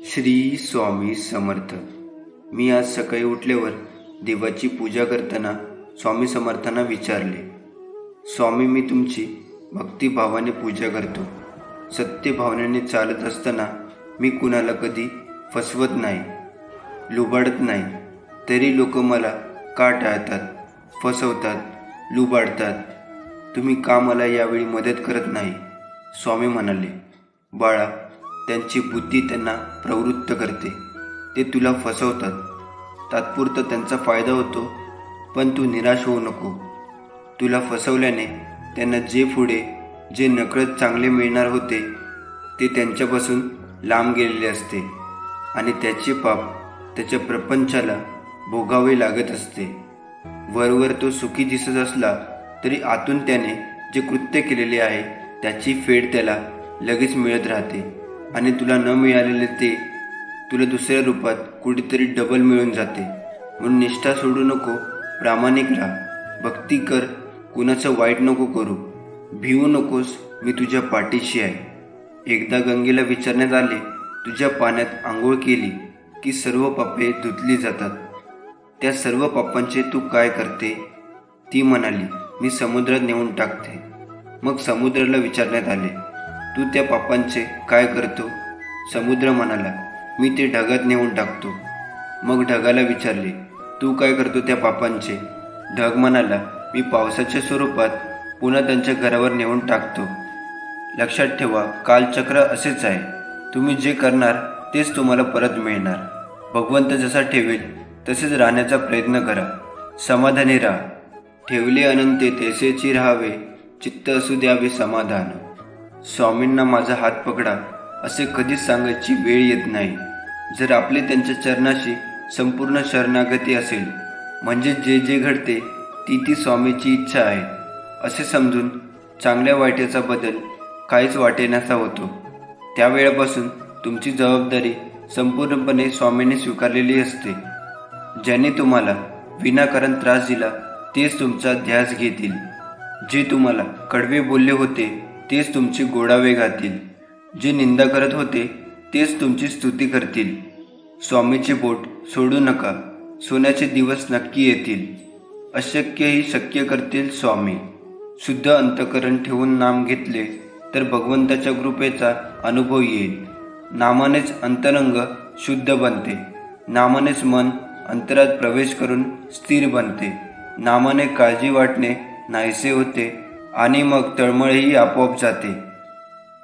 श्री स्वामी समर्थ. मी आज सकाळी उठल्यावर देवाची पूजा करताना स्वामी समर्थांना विचारले, स्वामी, मी तुमची भक्तिभावाने पूजा करतो. सत्य भावनेने चालत असताना मी कुणाला कधी फसवत नाही, लुबाडत नाही. तरी लोक मला का टाळतात, फसवतात, लुबाडतात? तुम्ही का मला यावेळी मदत करत नाही? स्वामी म्हणाले, बाळा, त्यांची बुद्धी त्यांना प्रवृत्त करते. ते तुला फसवतात, तात्पुरता त्यांचा फायदा होतो. पण तू निराश होऊ नको. तुला फसवल्याने त्यांना जे नकळत चांगले मिळणार होते ते त्यांच्यापासून लांब गेलेले असते आणि त्याचे पाप त्याच्या प्रपंचाला भोगावे लागत असते. वरवर तो सुखी दिसत असला तरी आतून त्याने जे कृत्य केलेले आहे त्याची फेड त्याला लगेच मिळत राहते आणि तुला न मिळालेले ते तुला दुसऱ्या रूपात कुठेतरी डबल मिळून जाते. म्हणून निष्ठा सोडू नको, प्रामाणिक राहा, भक्ती कर, कुणाचं वाईट नको करू, भिवू नकोस, मी तुझ्या पाठीशी आहे. एकदा गंगेला विचारण्यात आले, तुझ्या पाण्यात आंघोळ केली की सर्व पापे धुतली जातात, त्या सर्व पापांचे तू काय करते? ती म्हणाली, मी समुद्रात नेऊन टाकते. मग समुद्राला विचारण्यात आले, तू त्या पापांचे काय करतो? समुद्र म्हणाला, मी ते ढगात नेऊन टाकतो. मग ढगाला विचारले, तू काय करतो त्या पापांचे? ढग म्हणाला, मी पावसाच्या स्वरूपात पुन्हा त्यांच्या घरावर नेऊन टाकतो. लक्षात ठेवा, कालचक्र असेच आहे. तुम्ही जे करणार तेच तुम्हाला परत मिळणार. भगवंत जसा ठेवेल तसेच राहण्याचा प्रयत्न करा. समाधानी राहा. ठेवले अनंते तैसेची राहावे, चित्त असू द्यावे समाधान. स्वामींना माझा हात पकडा असे कधीच सांगायची वेळ येत नाही. जर आपले त्यांच्या चरणाशी संपूर्ण शरणागती असेल, म्हणजे जे घडते ती स्वामीची इच्छा आहे असे समजून चांगल्या वाईटाचा बदल काहीच वाटेनासा होतो. त्यावेळेपासून तुमची जबाबदारी संपूर्णपणे स्वामींनी स्वीकारलेली असते. ज्याने तुम्हाला विनाकारण त्रास दिला तेच तुमचा ध्यास घेतील. जे तुम्हाला कडवे बोलले होते तेच तुमचे गोडावे गातील. जे निंदा करत होते तेच तुमची स्तुती करतील. स्वामीचे बोट सोडू नका, सोन्याचे दिवस नक्की येतील. अशक्यही शक्य करतील स्वामी. शुद्ध अंतकरण ठेवून नाम घेतले तर भगवंताच्या कृपेचा अनुभव येईल. नामानेच अंतरंग शुद्ध बनते. नामानेच मन अंतरात प्रवेश करून स्थिर बनते. नामाने काळजी वाटणे नाहीसे होते आणि मग तळमळही आपोआप जाते.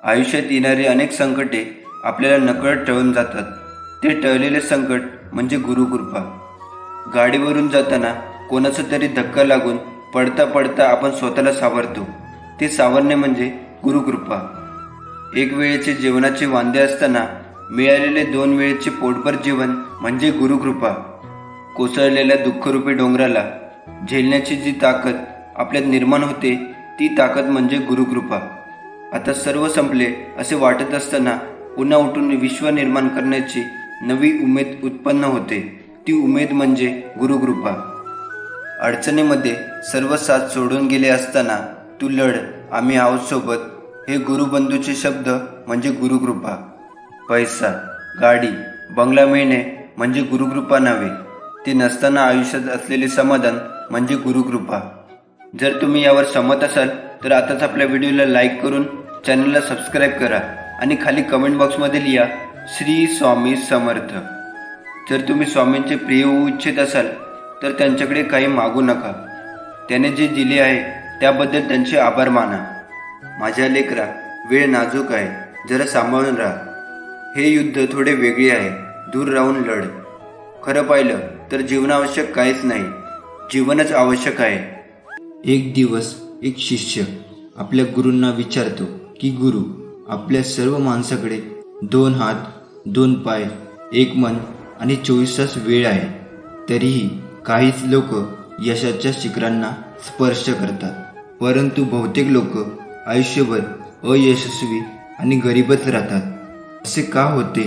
आयुष्यात येणारी अनेक संकटे आपल्याला नकळत टळून जातात. ते टळलेले संकट म्हणजे गुरुकृपा. गाडीवरून जाताना कोणाचा तरी धक्का लागून पडता पडता आपण स्वतःला सावरतो, ते सावरणे म्हणजे गुरुकृपा. एक वेळेचे जेवणाचे वांदे असताना मिळालेले 2 वेळेचे पोटभर जेवण म्हणजे गुरुकृपा. कोसळलेल्या दुःखरूपी डोंगराला झेलण्याची जी ताकद आपल्यात निर्माण होते ती ताकद म्हणजे गुरुकृपा. आता सर्व संपले असे वाटत असताना पुन्हा उठून विश्व निर्माण करण्याची नवी उमेद उत्पन्न होते. ती उमेद म्हणजे गुरुकृपा. अडचणीमध्ये सर्व साथ सोडून गेले असताना तू लढ, आम्ही आहोत सोबत, हे गुरुबंधूचे शब्द म्हणजे गुरुकृपा. पैसा, गाडी, बंगला मिळणे म्हणजे गुरुकृपा नव्हे. ते नसताना आयुष्यात असलेले समाधान म्हणजे गुरुकृपा. जर तुम्ही यावर सहमत असाल तर आताच आपल्या व्हिडिओला लाईक करून चॅनलला सबस्क्राईब करा आणि खाली कमेंट बॉक्समध्ये लिहा, श्री स्वामी समर्थ. जर तुम्ही स्वामींचे प्रिय होऊ इच्छित असाल तर त्यांच्याकडे काही मागू नका. त्याने जे दिले आहे त्याबद्दल त्यांचे आभार माना. माझ्या लेकरा, वेळ नाजूक आहे, जरा सांभाळून राहा. हे युद्ध थोडे वेगळे आहे, दूर राहून लढ. खरं पाहिलं तर जीवनावश्यक काहीच नाही, जीवनच आवश्यक आहे. एक दिवस एक शिष्य आपल्या गुरूंना विचारतो की गुरु, आपल्या सर्व माणसाकडे 2 हात, 2 पाय, 1 मन आणि 24 तास वेळ आहे. तरीही काहीच लोक यशाच्या शिखरांना स्पर्श करतात, परंतु बहुतेक लोक आयुष्यभर अयशस्वी आणि गरीबच राहतात. असे का होते?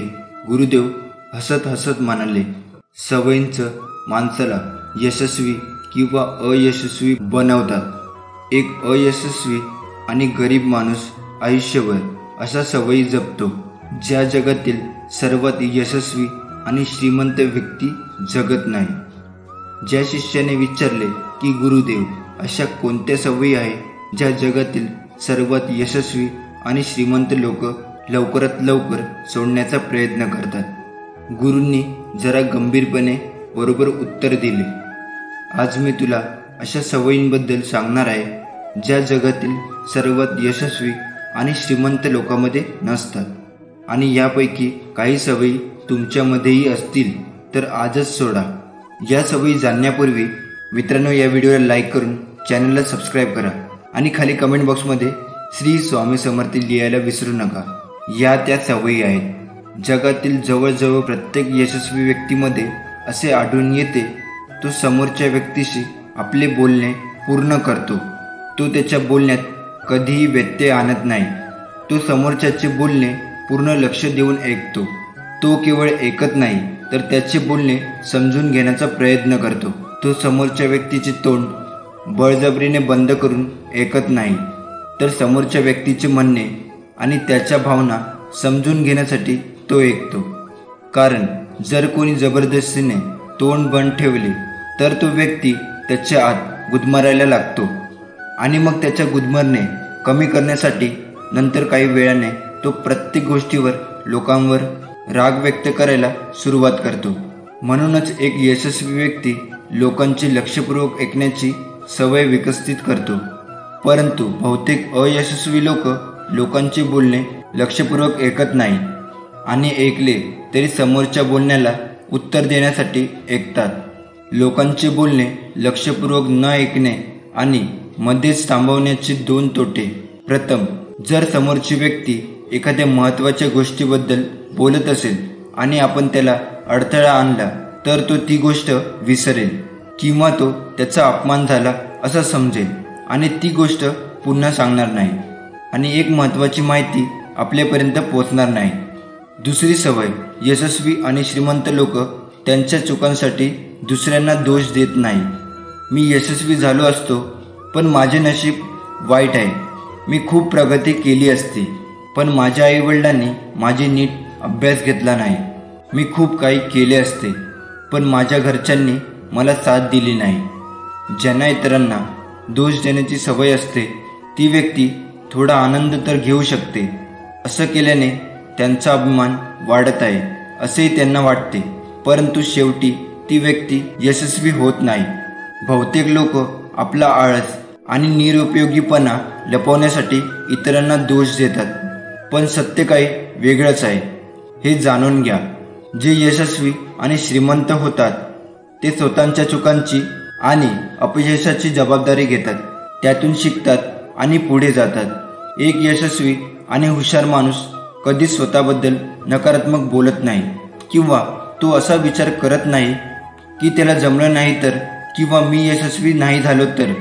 गुरुदेव हसत हसत म्हणाले, सवयींचं माणसाला यशस्वी किंवा अयशस्वी बनवतात. एक अयशस्वी आणि गरीब माणूस आयुष्यभर अशा सवयी जपतो ज्या जगातील सर्वात यशस्वी आणि श्रीमंत व्यक्ती जगत नाही. ज्या शिष्याने विचारले की गुरुदेव, अशा कोणत्या सवयी आहे ज्या जगातील सर्वात यशस्वी आणि श्रीमंत लोक लवकरात लवकर सोडण्याचा प्रयत्न करतात, गुरूंनी जरा गंभीरपणे बरोबर उत्तर दिले. आज मी तुला अशा सवयींबद्दल सांगणार आहे ज्या जगातील सर्वात यशस्वी आणि श्रीमंत लोकांमध्ये नसतात. आणि यापैकी काही सवयी तुमच्यामध्येही असतील तर आजच सोडा. या सवयी जाणण्यापूर्वी मित्रांनो, या व्हिडिओला लाईक करून चॅनलला सबस्क्राईब करा आणि खाली कमेंट बॉक्समध्ये श्री स्वामी समर्थ लिहायला विसरू नका. या त्या सवयी आहेत. जगातील जवळजवळ प्रत्येक यशस्वी व्यक्तीमध्ये असे आढळून येते, तो समोरच्या व्यक्तीशी आपले बोलणे पूर्ण करतो. तो त्याच्या बोलण्यात कधीही व्यत्यय आणत नाही. तो समोरच्याचे बोलणे पूर्ण लक्ष देऊन ऐकतो. तो केवळ ऐकत नाही तर त्याचे बोलणे समजून घेण्याचा प्रयत्न करतो. तो समोरच्या व्यक्तीचे तोंड बळजबरीने बंद करून ऐकत नाही, तर समोरच्या व्यक्तीचे म्हणणे आणि त्याच्या भावना समजून घेण्यासाठी तो ऐकतो. कारण जर कोणी जबरदस्तीने तोंड बंद ठेवले तर तो व्यक्ती त्याच्या आत गुदमरायला लागतो आणि मग त्याच्या गुदमरणे कमी करण्यासाठी नंतर काही वेळाने तो प्रत्येक गोष्टीवर लोकांवर राग व्यक्त करायला सुरुवात करतो. म्हणूनच एक यशस्वी व्यक्ती लोकांची लक्षपूर्वक ऐकण्याची सवय विकसित करतो. परंतु बहुतेक अयशस्वी लोक लोकांचे बोलणे लक्षपूर्वक ऐकत नाही आणि ऐकले तरी समोरच्या बोलण्याला उत्तर देण्यासाठी ऐकतात. लोकांचे बोलणे लक्षपूर्वक न ऐकणे आणि मध्येच थांबवण्याचे दोन तोटे. प्रथम, जर समोरची व्यक्ती एखाद्या महत्त्वाच्या गोष्टीबद्दल बोलत असेल आणि आपण त्याला अडथळा आणला तर तो ती गोष्ट विसरेल किंवा तो त्याचा अपमान झाला असं समजेल आणि ती गोष्ट पुन्हा सांगणार नाही आणि एक महत्त्वाची माहिती आपल्यापर्यंत पोहोचणार नाही. दुसरी सवय, यशस्वी आणि श्रीमंत लोक त्यांच्या चुकांसाठी दुसऱ्यांना दोष देत नाही. मी यशस्वी झालो असतो पण माझे नशीब वाईट आहे. मी खूप प्रगती केली असती पण माझ्या आईवडिलांनी माझी नीट अभ्यास घेतला नाही. मी खूप काही केले असते पण माझ्या घरच्यांनी मला साथ दिली नाही. ज्यांना इतरांना दोष देण्याची सवय असते ती व्यक्ती थोडा आनंद तर घेऊ शकते. असं केल्याने त्यांचा अभिमान वाढत आहे असेही त्यांना वाटते, परंतु शेवटी ती व्यक्ती यशस्वी होत नाही. बहुतेक लोक आपला आळस आणि निरुपयोगीपणा लपवण्यासाठी इतरांना दोष देतात, पण सत्य काही वेगळंच आहे. हे जाणून घ्या. जे यशस्वी आणि श्रीमंत होतात ते स्वतःच्या चुकांची आणि अपयशाची जबाबदारी घेतात, त्यातून शिकतात आणि पुढे जातात. एक यशस्वी आणि हुशार माणूस कधीच स्वतःबद्दल नकारात्मक बोलत नाही किंवा तो असा विचार करत नाही की त्याला जमलं नाही तर किंवा मी यशस्वी नाही झालो तर.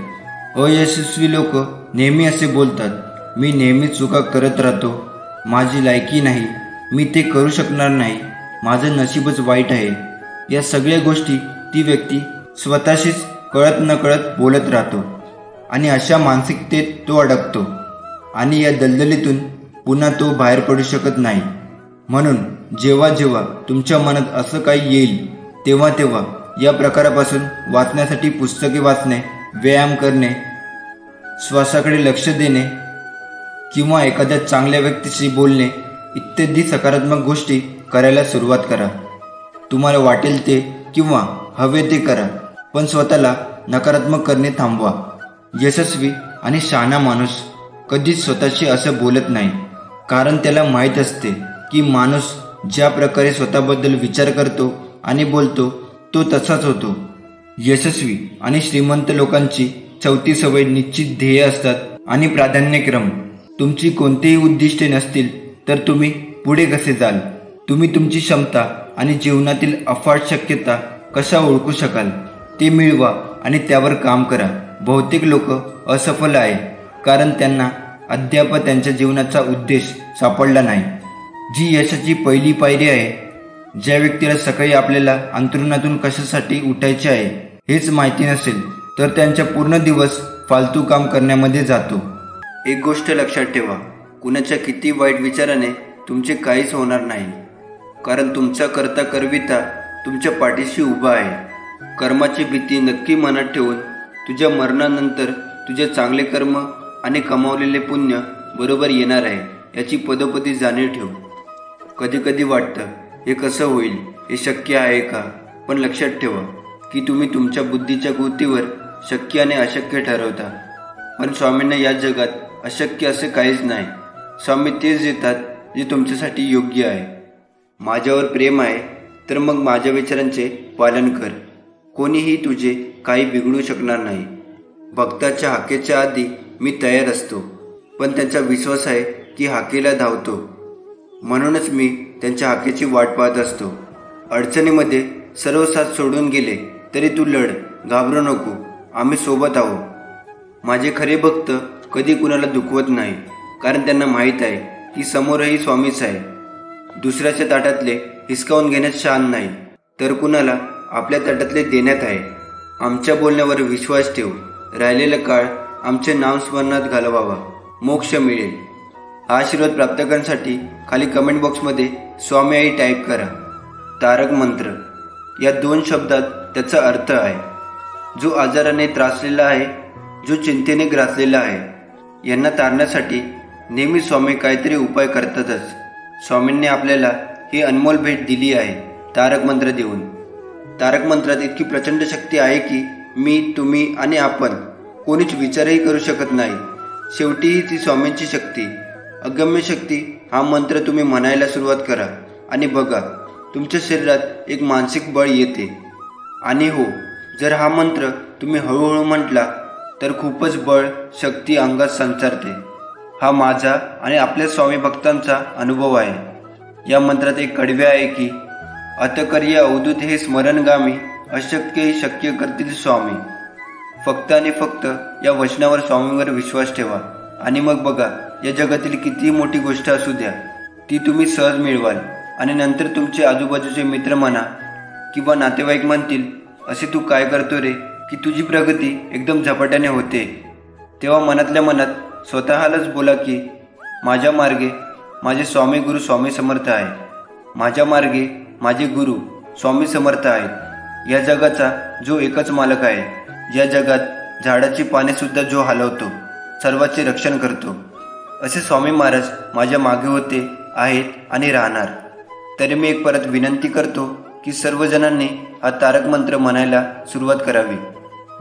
अयशस्वी लोक नेहमी असे बोलतात, मी नेहमी चुका करत राहतो, माझी लायकी नाही, मी ते करू शकणार नाही, माझं नशीबच वाईट आहे. या सगळ्या गोष्टी ती व्यक्ती स्वतःशीच कळत नकळत बोलत राहतो आणि अशा मानसिकतेत तो अडकतो आणि या दलदलीतून पुन्हा तो बाहेर पडू शकत नाही. म्हणून जेव्हा जेव्हा तुमच्या मनात असं काही येईल तेव्हा तेव्हा या प्रकारापासून वाचण्यासाठी पुस्तके वाचणे, व्यायाम करणे, श्वासाकडे लक्ष देणे किंवा एखाद्या चांगल्या व्यक्तीशी बोलणे इत्यादी सकारात्मक गोष्टी करायला सुरुवात करा. तुम्हाला वाटेल ते किंवा हवे ते करा, पण स्वतःला नकारात्मक करणे थांबवा. यशस्वी आणि शहाणा माणूस कधीच स्वतःशी असं बोलत नाही, कारण त्याला माहीत असते की माणूस ज्या प्रकारे स्वतःबद्दल विचार करतो आणि बोलतो तो तसाच होतो. यशस्वी आणि श्रीमंत लोकांची चौथी सवय निश्चित ध्येय असतात आणि प्राधान्यक्रम. तुमची कोणतीही उद्दिष्टे नसतील तर तुम्ही पुढे कसे जाल? तुम्ही तुमची क्षमता आणि जीवनातील अफाट शक्यता कशा ओळखू शकाल? ते मिळवा आणि त्यावर काम करा. बहुतेक लोक असफल आहे कारण त्यांना अद्याप त्यांच्या जीवनाचा उद्देश सापडला नाही, जी यशाची पहिली पायरी आहे. ज्या व्यक्तीला सकाळी आपल्याला अंथरुणातून कशासाठी उठायचे आहे हेच माहिती नसेल तर त्यांचा पूर्ण दिवस फालतू काम करण्यामध्ये जातो. एक गोष्ट लक्षात ठेवा, कुणाच्या किती वाईट विचाराने तुमचे काहीच होणार नाही. कारण तुमचा करता करविता तुमच्या पाठीशी उभा आहे. कर्माची भीती नक्की मनात ठेवून तुझ्या मरणानंतर तुझे चांगले कर्म आणि कमावलेले पुण्य बरोबर येणार आहे याची पदोपदी जाणीव ठेव. कधी कधी वाटतं हे कसं होईल, हे शक्य आहे का? पण लक्षात ठेवा की तुम्ही तुमच्या बुद्धीच्या गोतीवर शक्य आणि अशक्य ठरवता. पण स्वामींना या जगात अशक्य असे काहीच नाही. स्वामी तेच देतात जे तुमच्यासाठी योग्य आहे. माझ्यावर प्रेम आहे तर मग माझ्या विचारांचे पालन कर. कोणीही तुझे काही बिघडू शकणार नाही. भक्ताच्या हाकेच्या आधी मी तयार असतो, पण त्यांचा विश्वास आहे की हाकेला धावतो. म्हणूनच मी त्यांच्या हाकेची वाट पाहत असतो. अडचणीमध्ये सर्व साथ सोडून गेले तरी तू लढ, घाबरू नको, आम्ही सोबत आहोत. माझे खरे भक्त कधी कुणाला दुखवत नाही, कारण त्यांना माहीत आहे की समोरही स्वामीच आहे. दुसऱ्याच्या ताटातले हिसकावून घेण्यात शान नाही, तर कुणाला आपल्या ताटातले देण्यात आहे. आमच्या बोलण्यावर विश्वास ठेव. राहिलेला काळ आमचे नामस्मरणात घालवावा, मोक्ष मिळेल. हा आशीर्वाद प्राप्त करण्यासाठी खाली कमेंट बॉक्समध्ये स्वामी आई टाईप करा. तारक मंत्र या 2 शब्दात त्याचा अर्थ आहे जो आजाराने त्रासलेला आहे, जो चिंतेने ग्रासलेला आहे, यांना तारण्यासाठी नेहमी स्वामी काहीतरी उपाय करतातच. स्वामींनी आपल्याला ही अनमोल भेट दिली आहे तारक मंत्र देऊन. तारक मंत्रात इतकी प्रचंड शक्ती आहे की मी, तुम्ही आणि आपण कोणीच विचारही करू शकत नाही. शेवटी ती स्वामींची शक्ती, अगम्य शक्ती. हा मंत्र तुम्ही म्हणायला सुरुवात करा आणि बघा तुमच्या शरीरात एक मानसिक बळ येते. आणि हो, जर हा मंत्र तुम्ही हळूहळू म्हटला तर खूपच बळ, शक्ती अंगात संचारते. हा माझा आणि आपल्या स्वामी भक्तांचा अनुभव आहे. या मंत्रात एक कडवे आहे की अतकर्य अवधूत हे स्मरणगामी, अशक्य हे शक्य करतील स्वामी. फक्त आणि फक्त या वचनावर स्वामींवर विश्वास ठेवा आणि मग बघा या जगातील कितीही मोठी गोष्ट असू द्या ती तुम्ही सहज मिळवाल. आणि नंतर तुमचे आजूबाजूचे मित्र म्हणा किंवा नातेवाईक म्हणतील, असे तू काय करतो रे, की तुझी प्रगती एकदम झपाट्याने होते. तेव्हा मनातल्या मनात स्वतःलाच बोला की माझ्या मार्गे माझे स्वामी गुरु स्वामी समर्थ आहे. माझ्या मार्गे माझे गुरु स्वामी समर्थ आहेत. या जगाचा जो एकच मालक आहे, या जगात झाडाची पाने सुद्धा जो हलवतो, सर्वांचे रक्षण करतो, असे स्वामी महाराज माझ्या मागे होते, आहेत आणि राहणार. तरी मी एक परत विनंती करतो की सर्वजणांनी हा तारक मंत्र म्हणायला सुरुवात करावी.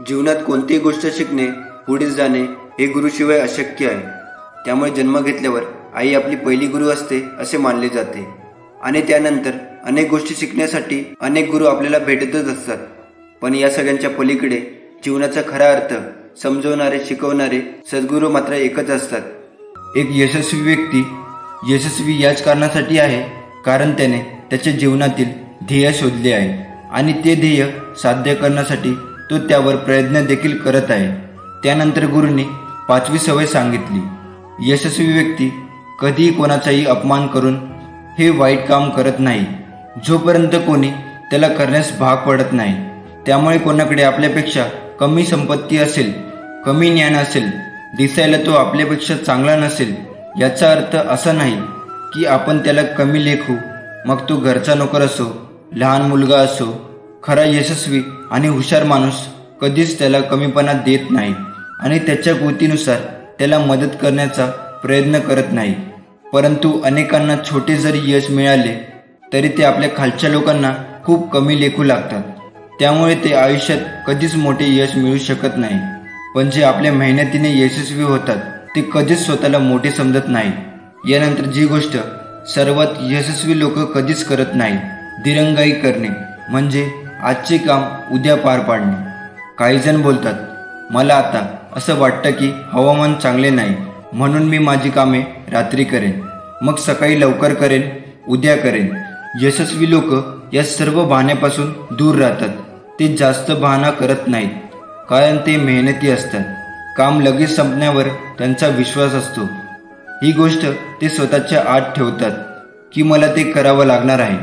जीवनात कोणतीही गोष्ट शिकणे, पुढे जाणे हे गुरुशिवाय अशक्य आहे. त्यामुळे जन्म घेतल्यावर आई आपली पहिली गुरु असते असे मानले जाते. आणि त्यानंतर अनेक गोष्टी शिकण्यासाठी अनेक गुरु आपल्याला भेटतच असतात. पण या सगळ्यांच्या पलीकडे जीवनाचा खरा अर्थ समजवणारे, शिकवणारे सद्गुरू मात्र एकच असतात. एक यशस्वी व्यक्ती यशस्वी याच कारणासाठी आहे कारण त्याने त्याच्या जीवनातील ध्येय शोधले आहे आणि ते ध्येय साध्य करण्यासाठी तो त्यावर प्रयत्न देखील करत आहे. त्यानंतर गुरूंनी 5वी सवय सांगितली. यशस्वी व्यक्ती कधीही कोणाचाही अपमान करून हे वाईट काम करत नाही, जोपर्यंत कोणी त्याला करण्यास भाग पडत नाही. त्यामुळे कोणाकडे आपल्यापेक्षा कमी संपत्ती असेल, कमी ज्ञान असेल, दिसायला तो आपल्यापेक्षा चांगला नसेल, याचा अर्थ असा नाही की आपण त्याला कमी लेखू. मग तो घरचा नोकर असो, लहान मुलगा असो, खरा यशस्वी आणि हुशार माणूस कधीच त्याला कमीपणा देत नाही आणि त्याच्या कृतीनुसार त्याला मदत करण्याचा प्रयत्न करत नाही. परंतु अनेकांना छोटे जरी यश मिळाले तरी ते आपल्या खालच्या लोकांना खूप कमी लेखू लागतात. त्यामुळे ते आयुष्यात कधीच मोठे यश मिळू शकत नाही. पण जे आपल्या मेहनतीने यशस्वी होतात ते कधीच स्वतःला मोठे समजत नाही. यानंतर जी गोष्ट सर्वात यशस्वी लोक कधीच करत नाही, दिरंगाई करणे, म्हणजे आजचे काम उद्या पार पाडणे. काही जण बोलतात, मला आता असं वाटतं की हवामान चांगले नाही म्हणून मी माझी कामे रात्री करेन, मग सकाळी लवकर करेन, उद्या करेन. यशस्वी लोक या सर्व बहाण्यापासून दूर राहतात. ते जास्त बहाणा करत नाहीत कारण ते मेहनती असतात. काम लगेच संपण्यावर त्यांचा विश्वास असतो. ही गोष्ट ते स्वतःच्या आत ठेवतात की मला ते करावं लागणार आहे.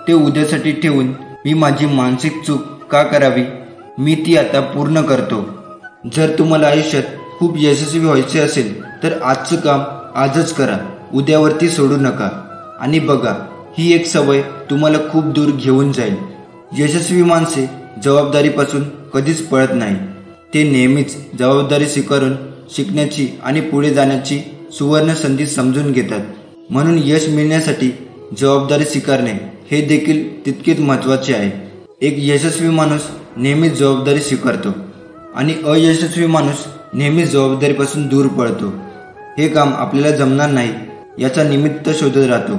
ते उद्यासाठी ठेवून मी माझी मानसिक चूक का करावी, मी ती आता पूर्ण करतो. जर तुम्हाला आयुष्यात खूप यशस्वी व्हायचे असेल तर आजचं काम आजच करा, उद्यावरती सोडू नका. आणि बघा ही एक सवय तुम्हाला खूप दूर घेऊन जाईल. यशस्वी माणसे जबाबदारीपासून कधीच पळत नाही. ते नेहमीच जबाबदारी स्वीकारून शिकण्याची आणि पुढे जाण्याची सुवर्ण संधी समजून घेतात. म्हणून यश मिळण्यासाठी जबाबदारी स्वीकारणे हे देखील तितकेच महत्त्वाचे आहे. एक यशस्वी माणूस नेहमीच जबाबदारी स्वीकारतो आणि अयशस्वी माणूस नेहमीच जबाबदारीपासून दूर पळतो. हे काम आपल्याला जमणार नाही याचा निमित्त शोधत राहतो.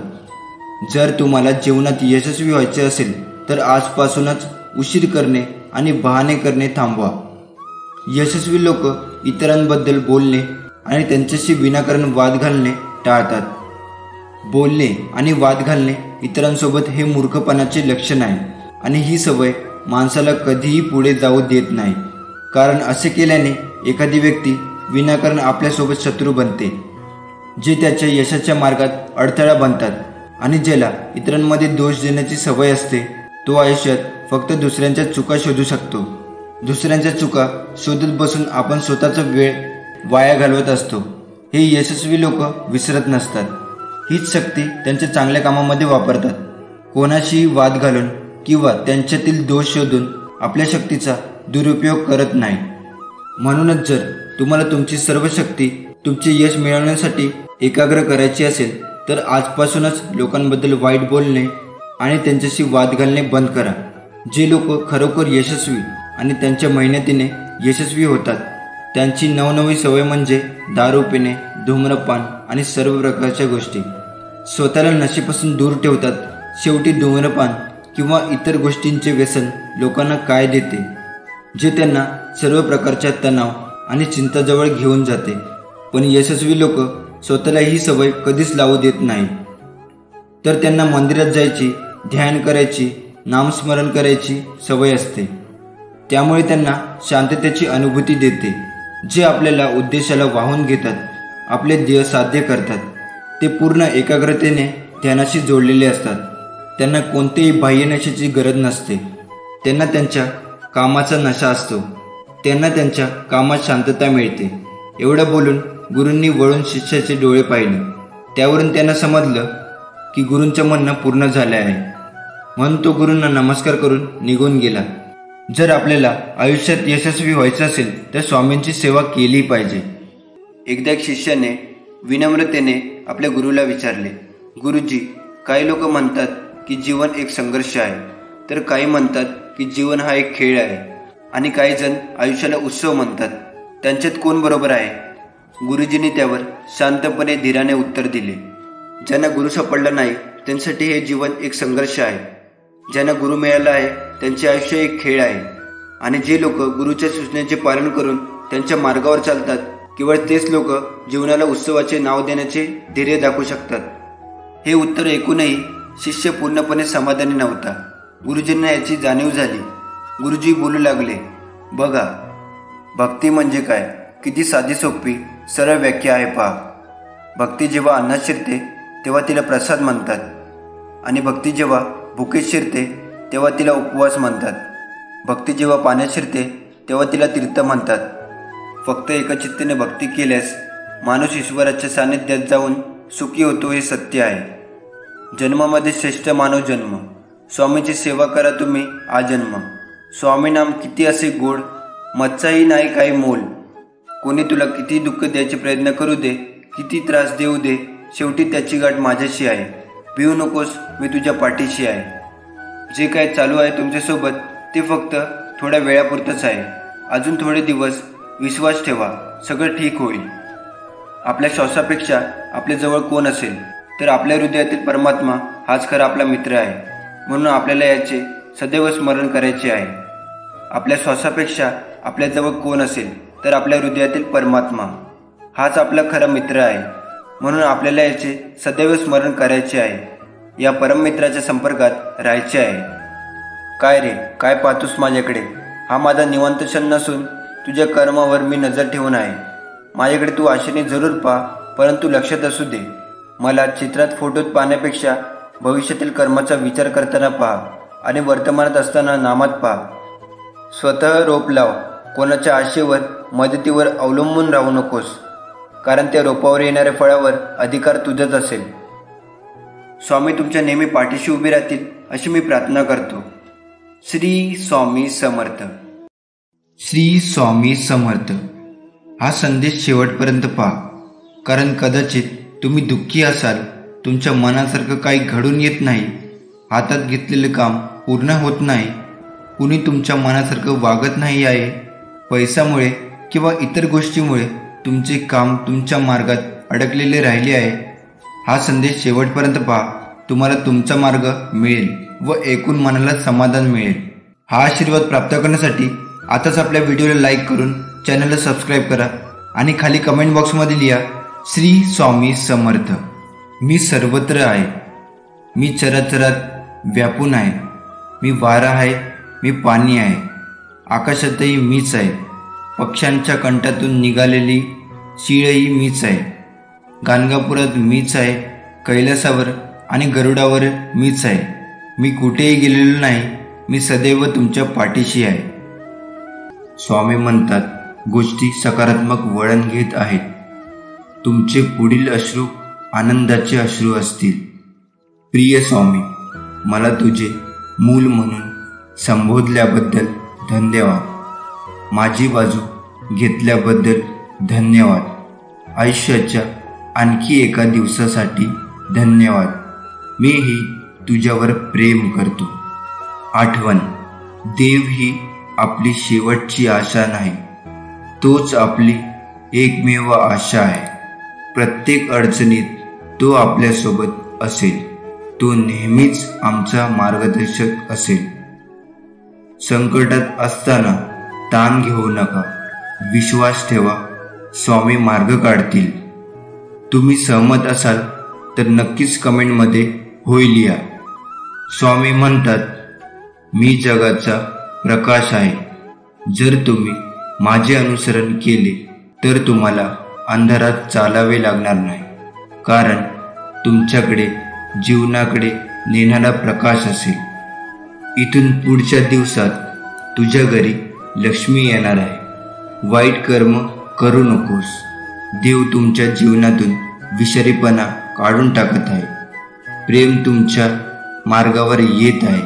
जर तुम्हाला जीवनात यशस्वी व्हायचे असेल तर आजपासूनच उशीर करणे आणि बहाणे करणे थांबवा. यशस्वी लोक इतरांबद्दल बोलणे आणि त्यांच्याशी विनाकारण वाद घालणे टाळतात. बोलणे आणि वाद घालणे इतरांसोबत हे मूर्खपणाचे लक्षण आहे आणि ही सवय माणसाला कधीही पुढे जाऊ देत नाही. कारण असे केल्याने एखादी व्यक्ती विनाकारण आपल्यासोबत शत्रू बनते, जे त्याच्या यशाच्या मार्गात अडथळा बनतात. आणि ज्याला इतरांमध्ये दोष देण्याची सवय असते तो आयुष्यात फक्त दुसऱ्यांच्या चुका शोधू शकतो. दुसऱ्यांच्या चुका शोधत बसून आपण स्वतःचा वेळ वाया घालवत असतो. हे यशस्वी लोक विसरत नसतात. हीच शक्ती त्यांच्या चांगल्या कामामध्ये वापरतात. कोणाशीही वाद घालून किंवा त्यांच्यातील दोष शोधून आपल्या शक्तीचा दुरुपयोग करत नाही. म्हणूनच जर तुम्हाला तुमची सर्व शक्ती तुमचे यश मिळवण्यासाठी एकाग्र करायची असेल तर आजपासूनच लोकांबद्दल वाईट बोलणे आणि त्यांच्याशी वाद घालणे बंद करा. जे लोक खरोखर यशस्वी आणि त्यांच्या मेहनतीने यशस्वी होतात त्यांची नवनवी सवय म्हणजे दारू पिणे, धूम्रपान आणि सर्व प्रकारच्या गोष्टी. स्वतःला नशेपासून दूर ठेवतात. शेवटी धूम्रपान किंवा इतर गोष्टींचे व्यसन लोकांना काय देते, जे त्यांना सर्व प्रकारच्या तणाव आणि चिंताजवळ घेऊन जाते. पण यशस्वी लोक स्वतःला ही सवय कधीच लावू देत नाही. तर त्यांना मंदिरात जायची, ध्यान करायची, नामस्मरण करायची सवय असते. त्यामुळे त्यांना शांततेची अनुभूती देते. जे आपल्याला उद्देशाला वाहून घेतात, आपले ध्येय साध्य करतात, ते पूर्ण एकाग्रतेने ध्यानाशी जोडलेले असतात. त्यांना कोणतेही बाह्य नशेची गरज नसते. त्यांना त्यांच्या कामाचा नशा असतो. त्यांना त्यांच्या कामात शांतता मिळते. एवढं बोलून गुरूंनी वळून शिष्याचे डोळे पाहिले. त्यावरून त्यांना समजलं की गुरूंचं म्हणणं पूर्ण झालं आहे. म्हणून तो गुरूंना नमस्कार करून निघून गेला. जर आपल्याला आयुष्यात यशस्वी व्हायचं असेल तर स्वामींची सेवा केली पाहिजे. एकदा एक शिष्याने विनम्रतेने आपल्या गुरुला विचारले, गुरुजी, काही लोक म्हणतात की जीवन एक संघर्ष आहे, तर काही म्हणतात की जीवन हा एक खेळ आहे, आणि काही जण आयुष्याला उत्सव म्हणतात. त्यांच्यात कोण बरोबर आहे? गुरुजींनी त्यावर शांतपणे धीराने उत्तर दिले, ज्यांना गुरु सापडला नाही त्यांच्यासाठी हे जीवन एक संघर्ष आहे. ज्यांना गुरु मिळाला आहे त्यांचे आयुष्य एक खेळ आहे. आणि जे लोक गुरुच्या सूचनेचे पालन करून त्यांच्या मार्गावर चालतात, केवळ तेच लोक जीवनाला उत्सवाचे नाव देण्याचे धैर्य दाखवू शकतात. हे उत्तर ऐकूनही शिष्य पूर्णपणे समाधानी नव्हता. गुरुजींना याची जाणीव झाली. गुरुजी बोलू लागले, बघा, भक्ती म्हणजे काय? किती साधी सोपी सरळ व्याख्या आहे पहा. भक्ती जेव्हा अन्नात शिरते तेव्हा तिला प्रसाद म्हणतात, आणि भक्ती जेव्हा भुकेत शिरते तेव्हा तिला उपवास म्हणतात. भक्ती जेव्हा पाण्यात शिरते तेव्हा तिला तीर्थ म्हणतात. फक्त एकचित्तेने भक्ती केल्यास माणूस ईश्वराच्या सानिध्यात जाऊन सुखी होतो, हे सत्य आहे. जन्मामध्ये श्रेष्ठ मानव जन्म. स्वामीची सेवा करा तुम्ही आजन्म. स्वामी नाम किती असे गोड, मच्छाही नाही काही मोल. कोणी तुला किती दुःख द्यायचे प्रयत्न करू दे, किती त्रास देऊ दे, शेवटी त्याची गाठ माझ्याशी आहे. भिवू नकोस, मी तुझ्या पाठीशी आहे. जे काय चालू आहे तुमच्यासोबत ते फक्त थोड्या वेळापुरतंच आहे. अजून थोडे दिवस विश्वास ठेवा, सगळं ठीक होईल. आपल्या श्वासापेक्षा आपल्याजवळ कोण असेल तर आपल्या हृदयातील परमात्मा हाच खरा आपला मित्र आहे. म्हणून आपल्याला याचे सदैव स्मरण करायचे आहे. आपल्या श्वासापेक्षा आपल्याजवळ कोण असेल तर आपल्या हृदयातील परमात्मा हाच आपला खरा मित्र आहे. म्हणून आपल्याला याचे सदैव स्मरण करायचे आहे. या परममित्राच्या संपर्कात राहायचे आहे. काय रे, काय पाहतोस माझ्याकडे? हा माझा निवांत क्षण नसून तुझ्या कर्मावर मी नजर ठेवून आहे. माझ्याकडे तू आशेने जरूर पहा, परंतु लक्षात असू दे, मला चित्रात फोटोत पाहण्यापेक्षा भविष्यातील कर्माचा विचार करताना पहा आणि वर्तमानात असताना नामात पहा. स्वतः रोप लाव. कोणाच्या आशेवर, मदतीवर अवलंबून राहू नकोस, कारण त्या रोपावर येणाऱ्या फळावर अधिकार तुझाच असेल. स्वामी तुमच्या नेहमी पाठीशी उभे राहतील अशी मी प्रार्थना करतो. श्री स्वामी समर्थ. श्री स्वामी समर्थ. हा संदेश शेवटपर्यंत पहा, कारण कदाचित तुम्ही दुःखी असाल, तुमच्या मनासारखं काही घडून येत नाही, हातात घेतलेले काम पूर्ण होत नाही, कुणी तुमच्या मनासारखं वागत नाही आहे, पैशामुळे किंवा इतर गोष्टीमुळे तुमचे काम तुमच्या मार्गात अडकलेले राहिले आहे. हा संदेश शेवटपर्यंत पहा, तुम्हाला तुमचा मार्ग मिळेल व ऐकून मनाला समाधान मिळेल. हा आशीर्वाद प्राप्त करण्यासाठी आताच आपल्या व्हिडिओला लाईक करून चॅनलला सबस्क्राईब करा आणि खाली कमेंट बॉक्समध्ये लिहा श्री स्वामी समर्थ. मी सर्वत्र आहे, मी चराचरात व्यापून आहे, मी वारा आहे, मी पाणी आहे, आकाशातही मीच आहे, पक्ष्यांच्या कंठातून निघालेली शीळही मीच आहे, गाणगापुरात मीच आहे, कैलासावर आणि गरुडावर मीच आहे, मी कुठेही गेलेलो नाही, मी सदैव तुमच्या पाठीशी आहे. स्वामी म्हणतात, गोष्टी सकारात्मक वळण घेत आहेत. तुमचे पुढील अश्रू आनंदाचे अश्रू असतील. प्रिय स्वामी, मला तुझे मूल म्हणून संबोधल्याबद्दल धन्यवाद. माझी बाजू घेतल्याबद्दल धन्यवाद. आयुष्याच्या आणखी एका दिवसासाठी धन्यवाद. मीही तुझ्यावर प्रेम करतो. आठवण, देव ही आपली शेवटची आशा नाही, तोच आपली एकमेव आशा आहे. प्रत्येक अडचणीत तो आपल्यासोबत असेल. तो नेहमीच आमचा मार्गदर्शक असेल. संकटात असताना ताण घेऊ नका, विश्वास ठेवा, स्वामी मार्ग काढतील. तुम्ही सहमत असाल तर नक्कीच कमेंटमध्ये होय लिहा. स्वामी म्हणतात, मी जगाचा प्रकाश आहे. जर तुम्ही माझे अनुसरण केले तर तुम्हाला अंधारात चालावे लागणार नाही, कारण तुमच्याकडे जीवनाकडे नेणारा प्रकाश असेल. इथून पुढच्या दिवसात तुझ्या घरी लक्ष्मी येणार आहे. वाईट कर्म करू नकोस. देव तुमच्या जीवनातून विषारीपणा काढून टाकत आहे. प्रेम तुमच्या मार्गावर येत आहे.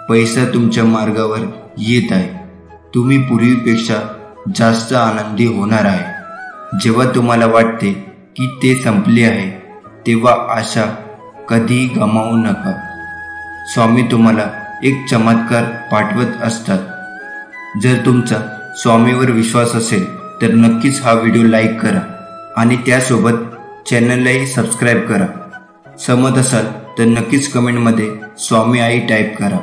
पैसा तुमच्या मार्गावर येत आहे. तुम्ही पूर्वीपेक्षा जास्त आनंदी होणार आहे. जेव्हा तुम्हाला वाटते की ते संपले आहे, तेव्हा आशा कधीही गमावू नका. स्वामी तुम्हाला एक चमत्कार पाठवत असतात. जर तुमचा स्वामीवर विश्वास असेल तर नक्कीच हा व्हिडिओ लाईक करा आणि त्यासोबत चॅनललाही सबस्क्राईब करा. सहमत असाल तर नक्कीच कमेंटमध्ये स्वामी आई टाईप करा.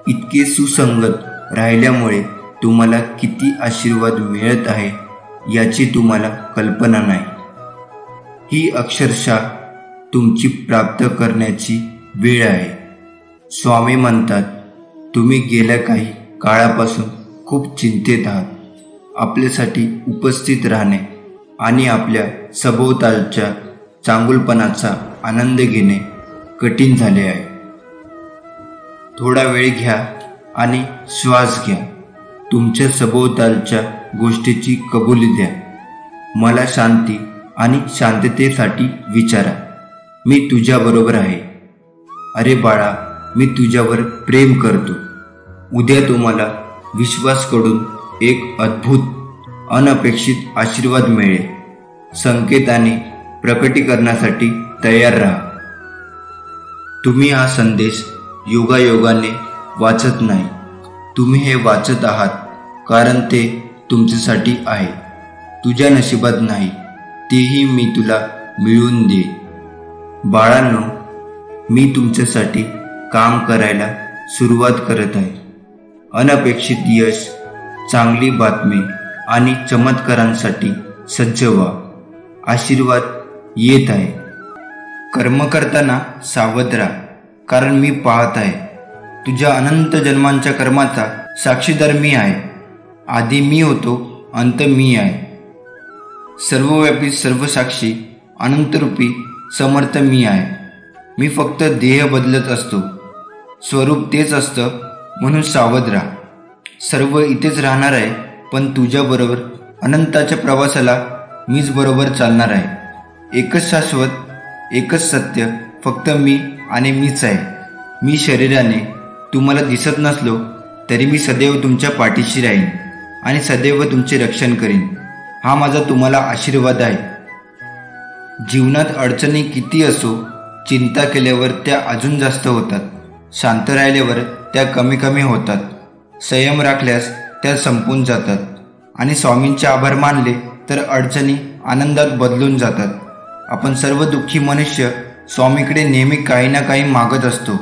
इतके सुसंगत राहिल्यामुळे तुम्हाला किती आशीर्वाद मिळत आहे याची तुम्हाला कल्पना नाही. ही अक्षरशः तुमची प्राप्त करण्याची वेळ आहे. स्वामी म्हणतात, तुम्ही गेल्या काही काळापासून खूप चिंतेत आहात. आपल्यासाठी उपस्थित राहणे आणि आपल्या सभोवतालच्या चांगुलपणाचा आनंद घेणे कठीण झाले आहे. थोडा वेळ घ्या आणि श्वास घ्या. तुमच्या सभोवतालच्या गोष्टीची कबुली द्या. मला शांती आणि शांततेसाठी विचारा. मी तुझ्याबरोबर आहे. अरे बाळा, मी तुझ्यावर प्रेम करतो. उद्या तुम्हाला विश्वासाकडून एक अद्भुत अनपेक्षित आशीर्वाद मिळेल. संकेताने प्रकटीकरणासाठी तयार राहा. तुम्ही हा संदेश योगायोगाने वाचत नाही. तुम्ही हे वाचत आहात कारण ते तुमच्यासाठी आहे. तुझ्या नशिबात नाही, तेही मी तुला मिळवून दे. बाळांनो, मी तुमच्यासाठी काम करायला सुरुवात करत आहे. अनपेक्षित यश, चांगली बातमी आणि चमत्कारांसाठी सज्ज व्हा. आशीर्वाद येत आहे. कर्म करताना सावध राहा, कारण मी पाहत आहे. तुझ्या अनंत जन्मांच्या कर्माचा साक्षीदार मी आहे. आधी मी होतो, अंत मी आहे. सर्वव्यापी, सर्वसाक्षी, अनंतरूपी समर्थ मी आहे. मी फक्त देह बदलत असतो, स्वरूप तेच असतं. म्हणून सावध राहा. सर्व इथेच राहणार आहे, पण तुझ्याबरोबर अनंताच्या प्रवासाला मीच बरोबर चालणार आहे. एकच शाश्वत, एकच सत्य फक्त मी आणि मीच आहे. मी शरीराने तुम्हाला दिसत नसलो तरी मी सदैव तुमच्या पाठीशी राहीन आणि सदैव तुमचे रक्षण करीन. हा माझा तुम्हाला आशीर्वाद आहे. जीवनात अडचणी किती असो, चिंता केल्यावर त्या अजून जास्त होतात. शांत राहिल्यावर त्या कमी कमी होतात. संयम राखल्यास त्या संपून जातात. आणि स्वामींचे आभार मानले तर अडचणी आनंदात बदलून जातात. आपण सर्व दुःखी मनुष्य स्वामीकडे नेहमी काही ना काही मागत असतो.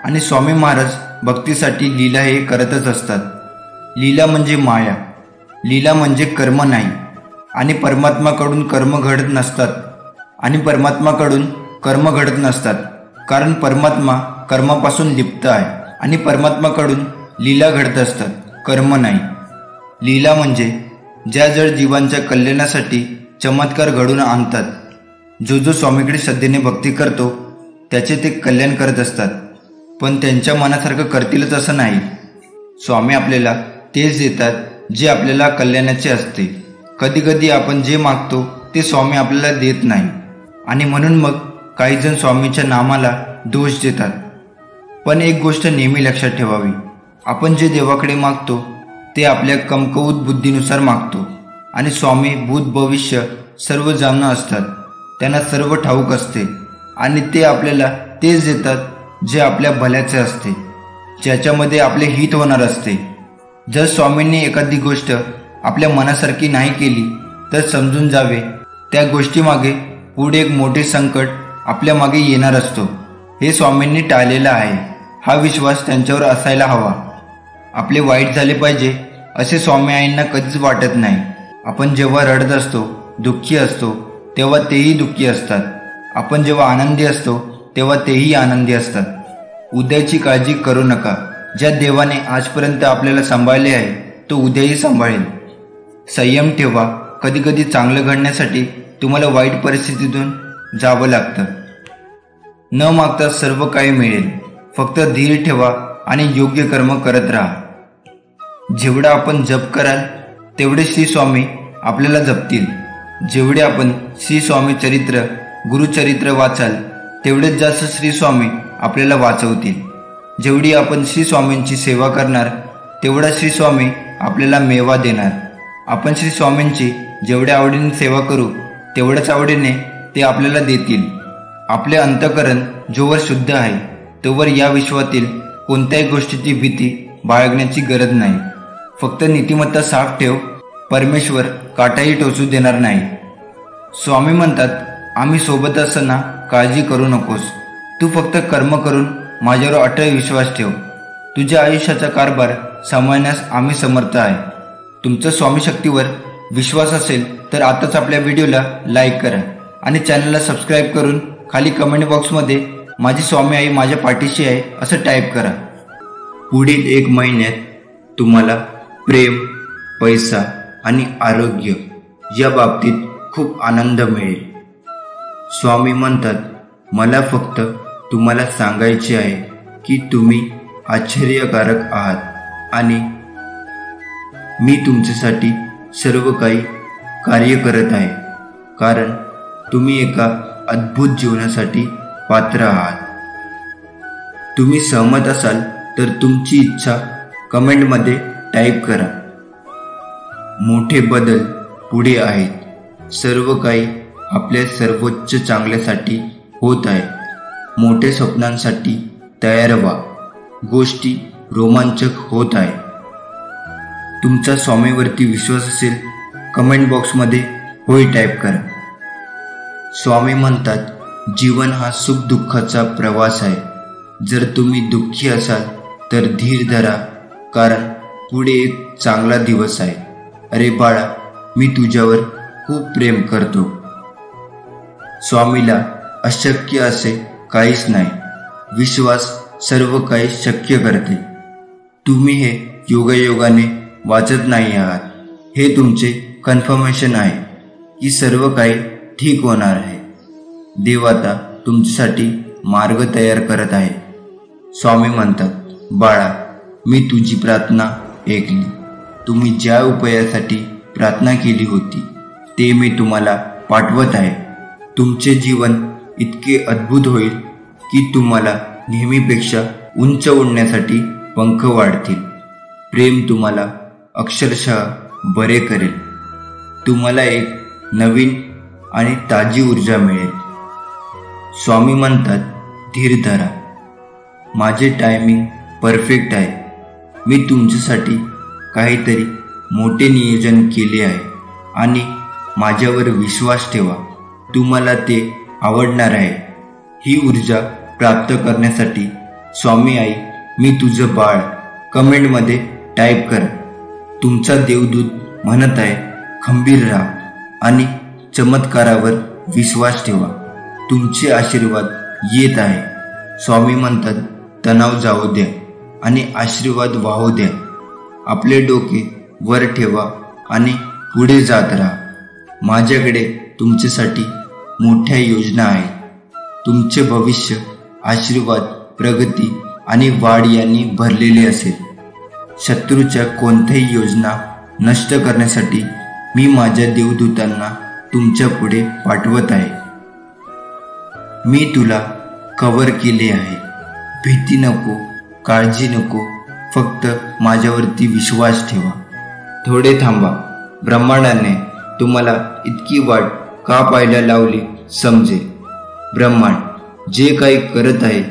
आणि स्वामी महाराज भक्तीसाठी लीला हे करतच असतात. लीला म्हणजे माया, लीला म्हणजे कर्म नाही. आणि परमात्माकडून कर्म घडत नसतात कारण परमात्मा कर्मापासून लिप्त आहे. आणि परमात्माकडून लीला घडत असतात, कर्म नाही. लीला म्हणजे ज्या जड जीवांच्या कल्याणासाठी चमत्कार घडून आणतात. जो स्वामीकडे श्रद्धेने भक्ती करतो त्याचे ते कल्याण करत असतात. पण त्यांच्या मनासारखं करतीलच असं नाही. स्वामी आपल्याला तेच देतात जे आपल्याला कल्याणाचे असते. कधी कधी आपण जे मागतो ते स्वामी आपल्याला देत नाही. आणि म्हणून मग काही जण स्वामीच्या नामाला दोष देतात. पण एक गोष्ट नेहमी लक्षात ठेवावी, आपण जे देवाकडे मागतो ते आपल्या कमकुवत बुद्धीनुसार मागतो. आणि स्वामी भूत भविष्य सर्व जाणून असतात. त्यांना सर्व ठाऊक असते. आणि ते आपल्याला तेच देतात जे आपल्या भल्याचे असते, ज्याच्यामध्ये आपले हित होणार असते. जर स्वामींनी एखादी गोष्ट आपल्या मनासारखी नाही केली तर समजून जावे त्या गोष्टीमागे पुढे एक मोठे संकट आपल्या मागे येणार असतो. हे स्वामींनी टाळलेलं आहे. हा विश्वास त्यांच्यावर असायला हवा. आपले वाईट झाले पाहिजे असे स्वामी आईंना कधीच वाटत नाही. आपण जेव्हा रडत असतो, दुःखी असतो, तेव्हा तेही दुःखी असतात. आपण जेव्हा आनंदी असतो तेव्हा तेही आनंदी असतात. उद्याची काळजी करू नका. ज्या देवाने आजपर्यंत आपल्याला सांभाळले आहे तो उद्याही सांभाळेल. संयम ठेवा. कधी कधी चांगलं घडण्यासाठी तुम्हाला वाईट परिस्थितीतून जावं लागतं. न मागता सर्व काही मिळेल. फक्त धीर ठेवा आणि योग्य कर्म करत राहा. जेवढा आपण जप कराल तेवढे श्री स्वामी आपल्याला जपतील. जेवढे आपण श्री स्वामी चरित्र, गुरुचरित्र वाचाल तेवढेच जास्त श्री स्वामी आपल्याला वाचवतील. जेवढी आपण श्री स्वामींची सेवा करणार तेवढा श्री स्वामी आपल्याला मेवा देणार. आपण श्री स्वामींची जेवढ्या आवडीने सेवा करू तेवढ्याच आवडीने ते आपल्याला देतील. आपले अंतःकरण जोवर शुद्ध आहे तोवर या विश्वातील कोणत्याही गोष्टीची भीती बाळगण्याची गरज नाही. फक्त नीतिमत्ता साफ ठेव. परमेश्वर काटाही टोचू देणार नाही. स्वामी म्हणतात, आम्ही सोबत असताना काळजी करू नकोस. तू फक्त कर्म करून माझ्यावर अटळ विश्वास ठेव. तुझ्या आयुष्याचा कारभार सांभाळण्यास आम्ही समर्थ आहे. तुमचा स्वामी शक्तीवर विश्वास असेल तर आताच आपल्या व्हिडिओला लाईक करा आणि चॅनलला सबस्क्राईब करून खाली कमेंट बॉक्समध्ये माझी स्वामी आई माझ्या पाठीशी आहे असं टाईप करा. पुढील 1 महिन्यात तुम्हाला प्रेम, पैसा आणि आरोग्य या बाबतीत खूप आनंद मिळेल. स्वामी म्हणतात, मला फक्त तुम्हाला सांगायचे आहे की तुम्ही आश्चर्यकारक आहात आणि मी तुमच्यासाठी सर्व काही कार्य करत आहे. कारण तुम्ही एका अद्भुत जीवनासाठी पात्र आहात. तुम्ही सहमत असाल तर तुमची इच्छा कमेंटमध्ये टाईप करा. मोठे बदल पुढे आहेत. सर्व काही आपल्या सर्वोच्च चांगल्यासाठी होत आहे. मोठ्या स्वप्नांसाठी तयार व्हा. गोष्टी रोमांचक होत आहे. तुमचा स्वामीवरती विश्वास असेल कमेंट बॉक्समध्ये होय टाईप करा. स्वामी म्हणतात, जीवन हा सुख दुःखाचा प्रवास आहे. जर तुम्ही दुःखी असाल तर धीर धरा, कारण पुढे एक चांगला दिवस आहे. अरे बाळा, मी तुझ्यावर खूप प्रेम करतो. स्वामीला अशक्य असे काहीच नाही. विश्वास सर्व काही शक्य करते. तुम्ही हे योगायोगाने वाचत नाही आहात. हे तुमचे कन्फर्मेशन आहे की सर्व काही ठीक होणार आहे. देव आता तुमच्यासाठी मार्ग तयार करत आहे. स्वामी म्हणतात, बाळा, मी तुझी प्रार्थना ऐकली. तुम्ही ज्या उपायासाठी प्रार्थना केली होती ते मी तुम्हाला पाठवत आहे. तुमचे जीवन इतके अद्भुत होईल की तुम्हाला नेहमीपेक्षा उंच उडण्यासाठी पंख वाढतील. प्रेम तुम्हाला अक्षरशः बरे करेल. तुम्हाला एक नवीन आणि ताजी ऊर्जा मिळेल. स्वामी म्हणतात, धीर धरा. माझे टायमिंग परफेक्ट आहे. मी तुमच्यासाठी काहीतरी मोठे नियोजन केले आहे आणि माझ्यावर विश्वास ठेवा. तुम्हाला ते आवडणार आहे. ही ऊर्जा प्राप्त करण्यासाठी स्वामी आई मी तुझं बाळ कमेंटमध्ये टाईप करा. तुमचा देवदूत म्हणत आहे, खंबीर राहा आणि चमत्कारावर विश्वास ठेवा. तुमचे आशीर्वाद येत आहे. स्वामी म्हणतात, तणाव जाऊ द्या आणि आशीर्वाद वाहू द्या. आपले डोके वर ठेवा आणि पुढे जात राहा. माझ्याकडे तुमच्यासाठी मोठ्या योजना आहेत. तुमचे भविष्य आशीर्वाद, प्रगती आणि वाढ यांनी भरलेले असेल. शत्रूच्या कोणत्याही योजना नष्ट करण्यासाठी मी माझ्या देवदूतांना तुमच्या पुढे पाठवत आहे. मी तुला कव्हर केले आहे. भीती नको, काळजी नको, फक्त माझ्यावरती विश्वास ठेवा. थोडे थांबा. ब्रह्मांडाने तुम्हाला इतकी वाट का पाहायला लावली समजेल. ब्रह्मांड जे काही करत आहे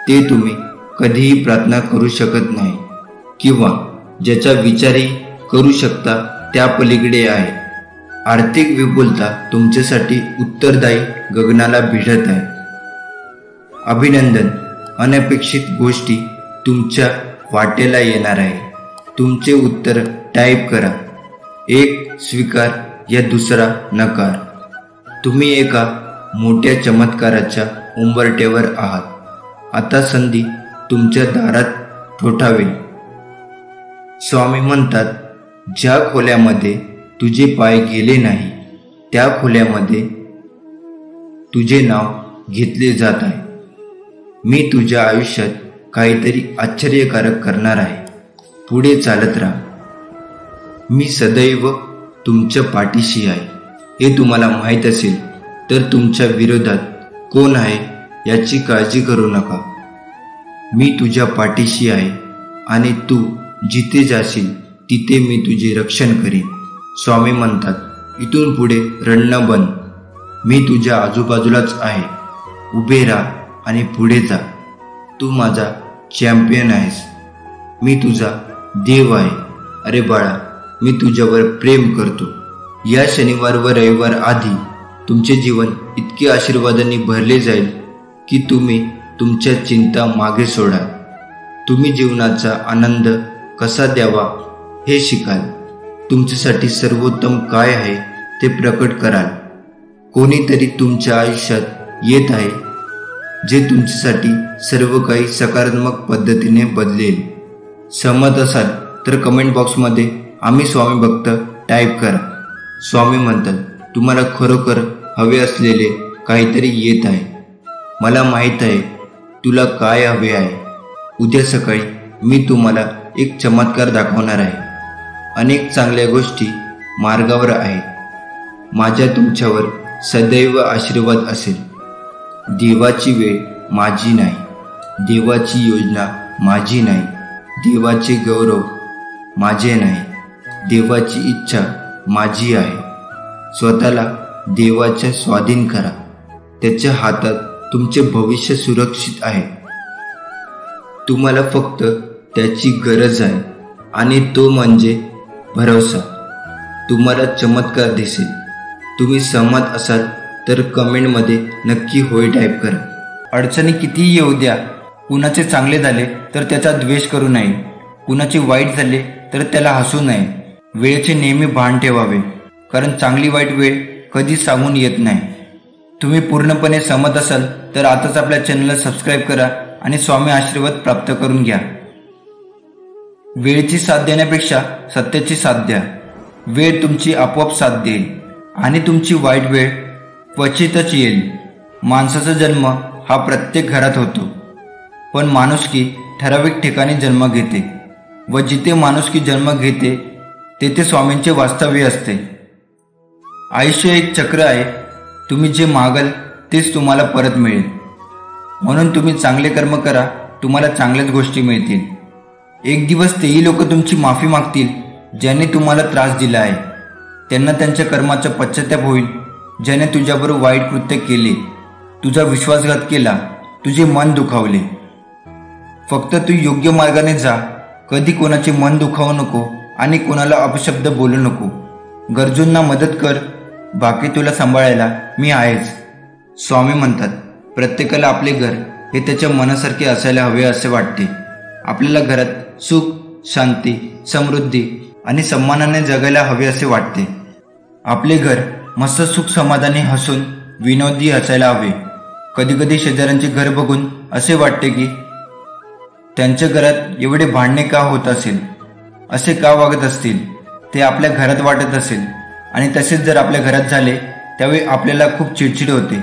ते तुम्ही कधीही प्रार्थना करू शकत नाही किंवा ज्याचा विचारही करू शकता त्या पलीकडे आहे. आर्थिक विपुलता तुमच्यासाठी उत्तरदायी गगनाला भिडत आहे. अभिनंदन. अनपेक्षित गोष्टी तुमच्या वाटेला येणार आहे. तुमचे उत्तर टाईप करा. एक स्वीकार या दुसरा नकार. तुम्ही एका मोठ्या चमत्काराच्या उंबरठ्यावर आहात. आता संधी तुमच्या दारात ठोठावेल. स्वामी म्हणतात, ज्या खोल्यामध्ये तुझे पाय गेले नाही त्या खोल्यामध्ये तुझे नाव घेतले जात आहे. मी तुझ्या आयुष्यात काहीतरी आश्चर्यकारक करणार आहे. पुढे चालत राहा. मी सदैव तुमच्या पाठीशी आहे. हे तुम्हाला माहीत असेल तर तुमच्या विरोधात कोण आहे याची काळजी करू नका. मी तुझ्या पाठीशी आहे आणि तू जिथे जाशील तिथे मी तुझे रक्षण करीन. स्वामी म्हणतात, इथून पुढे रडणं बंद. मी तुझ्या आजूबाजूलाच आहे. उभे राहा आणि पुढे जा. तू माझा चॅम्पियन आहेस. मी तुझा देव आहे. अरे बाळा, मी तुझ्यावर प्रेम करतो. या शनिवार व रविवार आधी तुमचे जीवन इतके आशीर्वादांनी भरले जाईल की तुम्ही तुमच्या चिंता मागे सोडा. तुम्ही जीवनाचा आनंद कसा द्यावा हे शिकाल. तुमच्यासाठी सर्वोत्तम काय आहे ते प्रकट कराल. कोणीतरी तुमच्या आयुष्यात येत आहे जे तुमच्यासाठी सर्व काही सकारात्मक पद्धतीने बदलेल. सहमत असाल तर कमेंट बॉक्समध्ये आम्ही स्वामी भक्त टाईप करा. स्वामी म्हणतात, तुम्हाला खरोखर हवे असलेले काहीतरी येत आहे. मला माहीत आहे तुला काय हवे आहे. उद्या सकाळी मी तुम्हाला एक चमत्कार दाखवणार आहे. अनेक चांगल्या गोष्टी मार्गावर आहेत. माझ्या तुमच्यावर सदैव आशीर्वाद असेल. देवाची वेळ माझी नाही. देवाची योजना माझी नाही. देवाचे गौरव माझे नाही. देवाची इच्छा माझी आहे. स्वतःला देवाच्या स्वाधीन करा. त्याच्या हातात तुमचे भविष्य सुरक्षित आहे. तुम्हाला फक्त त्याची गरज आहे आणि तो म्हणजे भरोसा. तुम्हाला चमत्कार दिसेल. तुम्ही सहमत असाल तर कमेंटमध्ये नक्की होय टाईप करा. अडचणी कितीही येऊ द्या. कुणाचे चांगले झाले तर त्याचा द्वेष करू नये. कुणाचे वाईट झाले तर त्याला हसू नये. वेळेचे नेहमी भान ठेवावे, कारण चांगली वाईट वेळ कधी सांगून येत नाही. तुम्ही पूर्णपणे सहमत असाल तर आताच आपल्या चॅनलला सबस्क्राईब करा आणि स्वामी आशीर्वाद प्राप्त करून घ्या. वेळेची साथ देण्यापेक्षा सत्याची साथ द्या. वेळ तुमची आपोआप साथ देईल आणि तुमची वाईट वेळ क्वचितच येईल. माणसाचा जन्म हा प्रत्येक घरात होतो, पण माणुसकी ठराविक ठिकाणी जन्म घेते व जिथे माणुसकी जन्म घेते तेथे स्वामींचे वास्तव्य असते. आयुष्य एक चक्र आहे. तुम्ही जे मागाल तेच तुम्हाला परत मिळेल. म्हणून तुम्ही चांगले कर्म करा, तुम्हाला चांगल्याच गोष्टी मिळतील. एक दिवस तेही लोक तुमची माफी मागतील ज्याने तुम्हाला त्रास दिला आहे. त्यांना त्यांच्या कर्माचा पश्चाताप होईल. ज्याने तुझ्याबरोबर वाईट कृत्य केले, तुझा विश्वासघात केला, तुझे मन दुखावले. फक्त तू योग्य मार्गाने जा. कधी कोणाचे मन दुखावू नको आणि कोणाला अपशब्द बोलू नको. गरजूंना मदत कर. बाकी तुला सांभाळायला मी आहेच. स्वामी म्हणतात, प्रत्येकाला आपले घर हे त्याच्या मनासारखे असायला हवे असे वाटते. आपल्याला घरात सुख, शांती, समृद्धी आणि सन्मानाने जगायला हवे असे वाटते. आपले घर मस्त सुख समाधानी हसून विनोदी असायला हवे. कधी कधी शेजाऱ्यांचे घर बघून असे वाटते की त्यांच्या घरात एवढे भांडणे का होत असेल, असे का वागत असतील. ते आपल्या घरात वाटत असेल आणि तसेच जर आपल्या घरात झाले त्यावेळी आपल्याला खूप चिडचिड होते.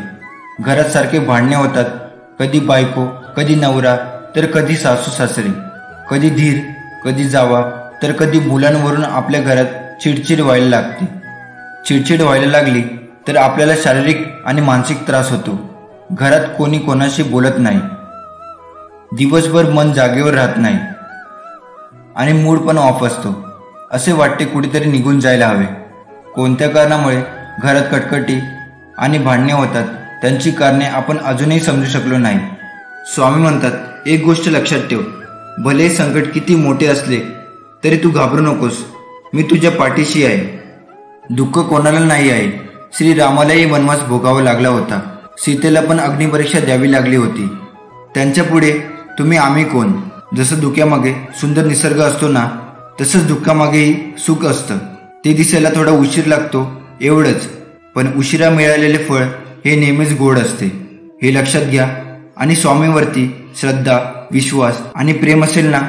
घरात सारखे भांडणे होतात. कधी बायको, कधी नवरा, तर कधी सासू सासरे, कधी धीर, कधी जावा, तर कधी मुलांवरून आपल्या घरात चिडचिड व्हायला लागते. चिडचिड व्हायला लागली तर आपल्याला शारीरिक आणि मानसिक त्रास होतो. घरात कोणी कोणाशी बोलत नाही. दिवसभर मन जागेवर राहत नाही आणि मूड पण ऑफ असतो. असे वाटते कुठेतरी निघून जायला हवे. कोणत्या कारणामुळे घरात कटकटी आणि भांडणे होतात त्यांची कारणे आपण अजूनही समजू शकलो नाही. स्वामी म्हणतात, एक गोष्ट लक्षात ठेव. भले संकट किती मोठे असले तरी तू घाबरू नकोस. मी तुझ्या पाठीशी आहे. दुःख कोणाला नाही आहे. श्रीरामालाही वनवास भोगावा लागला होता. सीतेला पण अग्निपरीक्षा द्यावी लागली होती. त्यांच्या पुढे तुम्ही आम्ही कोण. जसं धुक्यामागे सुंदर निसर्ग असतो ना, तसंच दुःखामागेही सुख असतं. ते दिसायला थोडा उशीर लागतो एवढंच, पण उशिरा मिळालेले फळ हे नेहमीच गोड असते. हे लक्षात घ्या. आणि स्वामीवरती श्रद्धा, विश्वास आणि प्रेम असेल ना,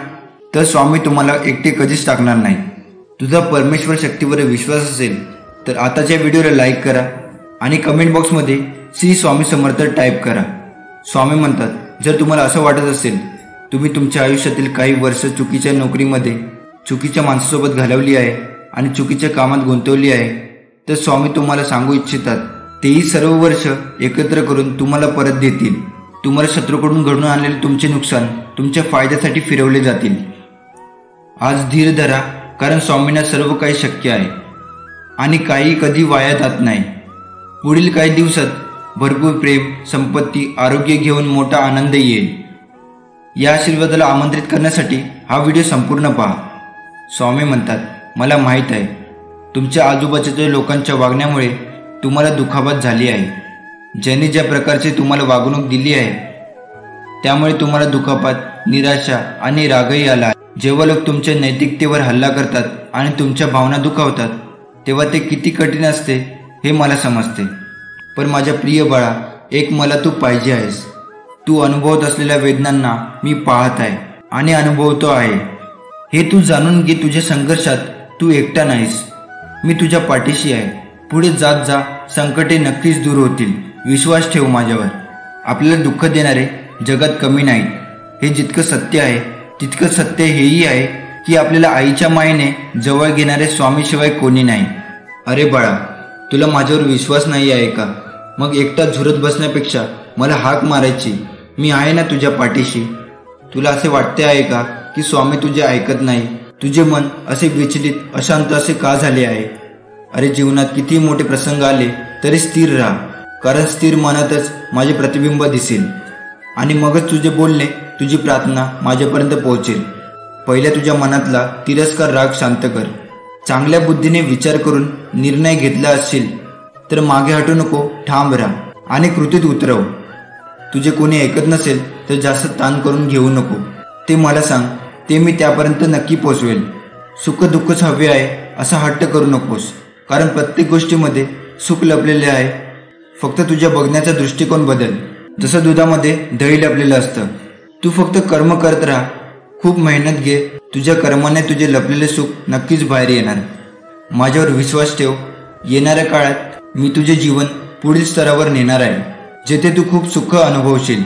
तर स्वामी तुम्हाला एकटे कधीच टाकणार नाही. तुझा परमेश्वर शक्तीवर विश्वास असेल तर आताच्या व्हिडिओला लाईक करा आणि कमेंट बॉक्समध्ये श्री स्वामी समर्थ टाईप करा. स्वामी म्हणतात, जर तुम्हाला असं वाटत असेल तुम्ही तुमच्या आयुष्यातील काही वर्ष चुकीच्या नोकरीमध्ये, चुकीच्या माणसासोबत घालवली आहे आणि चुकीच्या कामात गुंतवली आहे, तर स्वामी तुम्हाला सांगू इच्छितात, तेही सर्व वर्ष एकत्र करून तुम्हाला परत देतील. तुम्हाला शत्रूकडून घडून आणलेले तुमचे नुकसान तुमच्या फायद्यासाठी फिरवले जातील. आज धीर धरा, कारण स्वामींना सर्व काही शक्य आहे आणि काही कधी वाया जात नाही. पुढील काही दिवसात भरपूर प्रेम, संपत्ती, आरोग्य घेऊन मोठा आनंद येईल. या आशीर्वादाला आमंत्रित करण्यासाठी हा व्हिडिओ संपूर्ण पहा. स्वामी म्हणतात, मला माहीत आहे तुमच्या आजूबाजूच्या लोकांच्या वागण्यामुळे तुम्हाला दुखापत झाली आहे. ज्यांनी ज्या प्रकारची तुम्हाला वागणूक दिली आहे त्यामुळे तुम्हाला दुखापत, निराशा आणि रागही आला आहे. जेव्हा लोक तुमच्या नैतिकतेवर हल्ला करतात आणि तुमच्या भावना दुखावतात तेव्हा ते किती कठीण असते हे मला समजते. पण माझ्या प्रिय बाळा, एक मला तू पाहिजे आहेस. तू अनुभवत असलेल्या वेदनांना मी पाहत आहे आणि अनुभवतो आहे. हे तू जाणून घे. तुझ्या संघर्षात तू एकटा नाहीस. मी तुझ्या पाठीशी आहे. पुढे जात जा. संकटे नक्कीच दूर होतील. विश्वास ठेव माझ्यावर. आपल्याला दुःख देणारे जगात कमी नाहीत. हे जितकं सत्य आहे तितकं सत्य हेही आहे की आपल्याला आईच्या मायेने जवळ घेणारे स्वामीशिवाय कोणी नाही. अरे बाळा, तुला माझ्यावर विश्वास नाही आहे का? मग एकटा झुरत बसण्यापेक्षा मला हाक मारायची. मी आहे ना तुझ्या पाठीशी. तुला असे वाटते आहे का की स्वामी तुझे ऐकत नाही? तुझे मन असे विचलित, अशांत असे का झाले आहे? अरे, जीवनात किती मोठे प्रसंग आले तरी स्थिर राहा, कारण स्थिर मनातच माझे प्रतिबिंब दिसेल आणि मगच तुझे बोलणे, तुझी प्रार्थना माझ्यापर्यंत पोहोचेल. पहिल्या तुझ्या मनातला तिरस्कार, राग शांत कर. चांगल्या बुद्धीने विचार करून निर्णय घेतला असशील तर मागे हटू नको, ठाम राहा आणि कृतीत उतरव. तुझे कोणी ऐकत नसेल तर जास्त ताण करून घेऊ नको. ते मला सांग, ते मी त्यापर्यंत नक्की पोचवेल. सुख दुःखच हवे आहे असा हट्ट करू नकोस, कारण प्रत्येक गोष्टीमध्ये सुख लपलेले आहे. फक्त तुझ्या बघण्याचा दृष्टिकोन बदल. जसं दुधामध्ये दही लपलेलं असतं. तू फक्त कर्म करत राहा, खूप मेहनत घे. तुझ्या कर्माने तुझे लपलेले सुख नक्कीच बाहेर येणार. माझ्यावर विश्वास ठेव. येणाऱ्या काळात मी तुझे जीवन पुढील स्तरावर नेणार आहे, जेथे तू खूप सुख अनुभवशील.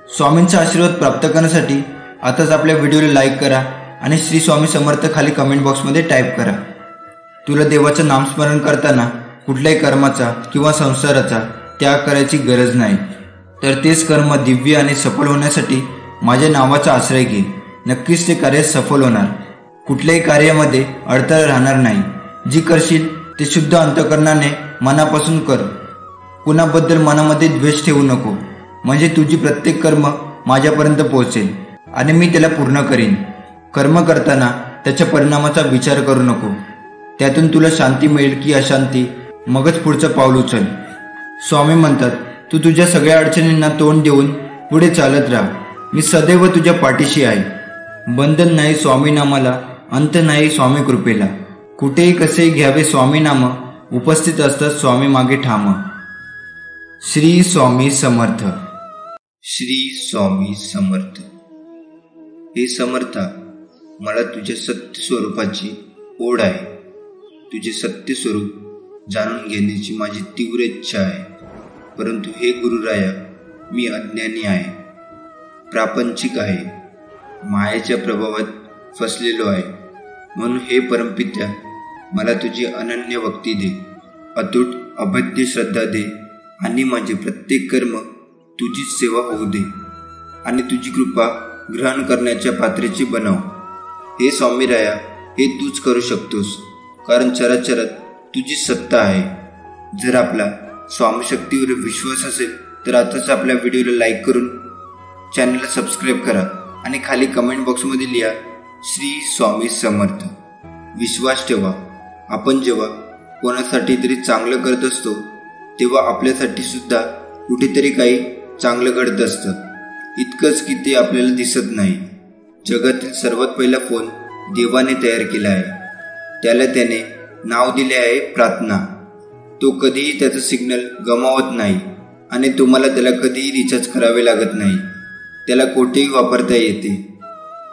स्वामींचा आशीर्वाद प्राप्त करण्यासाठी आताच आपल्या व्हिडिओला लाईक करा आणि श्री स्वामी समर्थ खाली कमेंट बॉक्समध्ये टाईप करा. तुला देवाचं नामस्मरण करताना कुठल्याही कर्माचा किंवा संसाराचा त्याग करायची गरज नाही. तर तेच कर्म दिव्य आणि सफल होण्यासाठी माझ्या नावाचा आश्रय घे. नक्कीच ते कार्य सफल होणार. कुठल्याही कार्यामध्ये अडथळा राहणार नाही. जी करशील ते शुद्ध अंतःकरणाने मनापासून कर. कुणाबद्दल मनामध्ये द्वेष ठेवू नको, म्हणजे तुझी प्रत्येक कर्म माझ्यापर्यंत पोहोचेल आणि मी त्याला पूर्ण करीन. कर्म करताना त्याच्या परिणामाचा विचार करू नको. त्यातून तुला शांती मिळेल की अशांती, मगच पुढचं पाऊल उचल. स्वामी म्हणतात, तू तुझ्या सगळ्या अडचणींना तोंड देऊन पुढे चालत राहा. मी सदैव तुझ्या पाठीशी आहे. बंधन नाही स्वामी नामाला, अंत नाही स्वामी कृपेला. कुठेही कसेही घ्यावे स्वामी नाम, उपस्थित असतात स्वामी मागे ठाम. श्री स्वामी समर्थ. श्री स्वामी समर्थ. हे समर्था, मला तुझ्या सत्य स्वरूपाची ओढ आहे. तुझे सत्य स्वरूप जाणून घेण्याची माझी तीव्र इच्छा आहे. परंतु हे गुरुराया, मी अज्ञानी आहे, प्रापंचिक आहे, मायेच्या प्रभावात फसलेलो आहे. म्हणून हे परमपित्या, मला तुझी अनन्य भक्ती दे, अतूट अभेद्य श्रद्धा दे आणि माझे प्रत्येक कर्म तुझीच सेवा होऊ दे आणि तुझी कृपा ग्रहण करण्याच्या पात्रेची बनव. हे स्वामीराया, हे तूच करू शकतोस, कारण चराचरात तुझी सत्ता आहे. जर आपला स्वामीशक्तीवर विश्वास असेल तर आताच आपल्या व्हिडिओला लाईक करून चॅनलला सबस्क्राईब करा आणि खाली कमेंट बॉक्समध्ये लिहा श्री स्वामी समर्थ. विश्वास ठेवा, आपण जेव्हा कोणासाठी तरी चांगलं करत असतो तेव्हा आपल्यासाठी सुद्धा कुठेतरी काही चांगलं घडत असतं. इतकंच की ते आपल्याला दिसत नाही. जगातील सर्वात पहिला फोन देवाने तयार केला आहे. त्याला त्याने नाव दिले आहे प्रार्थना. तो कधीही त्याचं सिग्नल गमावत नाही आणि तुम्हाला त्याला कधीही रिचार्ज करावे लागत नाही. त्याला कोठेही वापरता येते.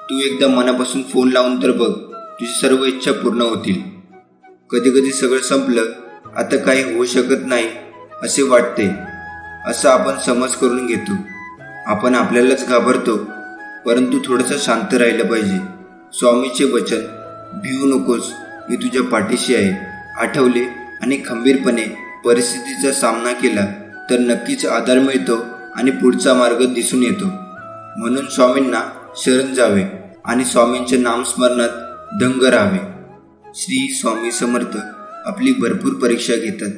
तू एकदा मनापासून फोन लावून तर बघ, तुझी सर्व इच्छा पूर्ण होतील. कधी कधी सगळं संपलं, आता काही होऊ शकत नाही असे वाटते, असं आपण समज करून घेतो. आपण आपल्यालाच घाबरतो. परंतु थोडंसं शांत राहिलं पाहिजे. स्वामीचे वचन, भिवू नकोस, मी तुझ्या पाठीशी आहे, आठवले आणि खंबीरपणे परिस्थितीचा सामना केला तर नक्कीच आधार मिळतो आणि पुढचा मार्ग दिसून येतो. म्हणून स्वामींना शरण जावे आणि स्वामींच्या नामस्मरणात दंग राहावे. श्री स्वामी समर्थ आपली भरपूर परीक्षा घेतात.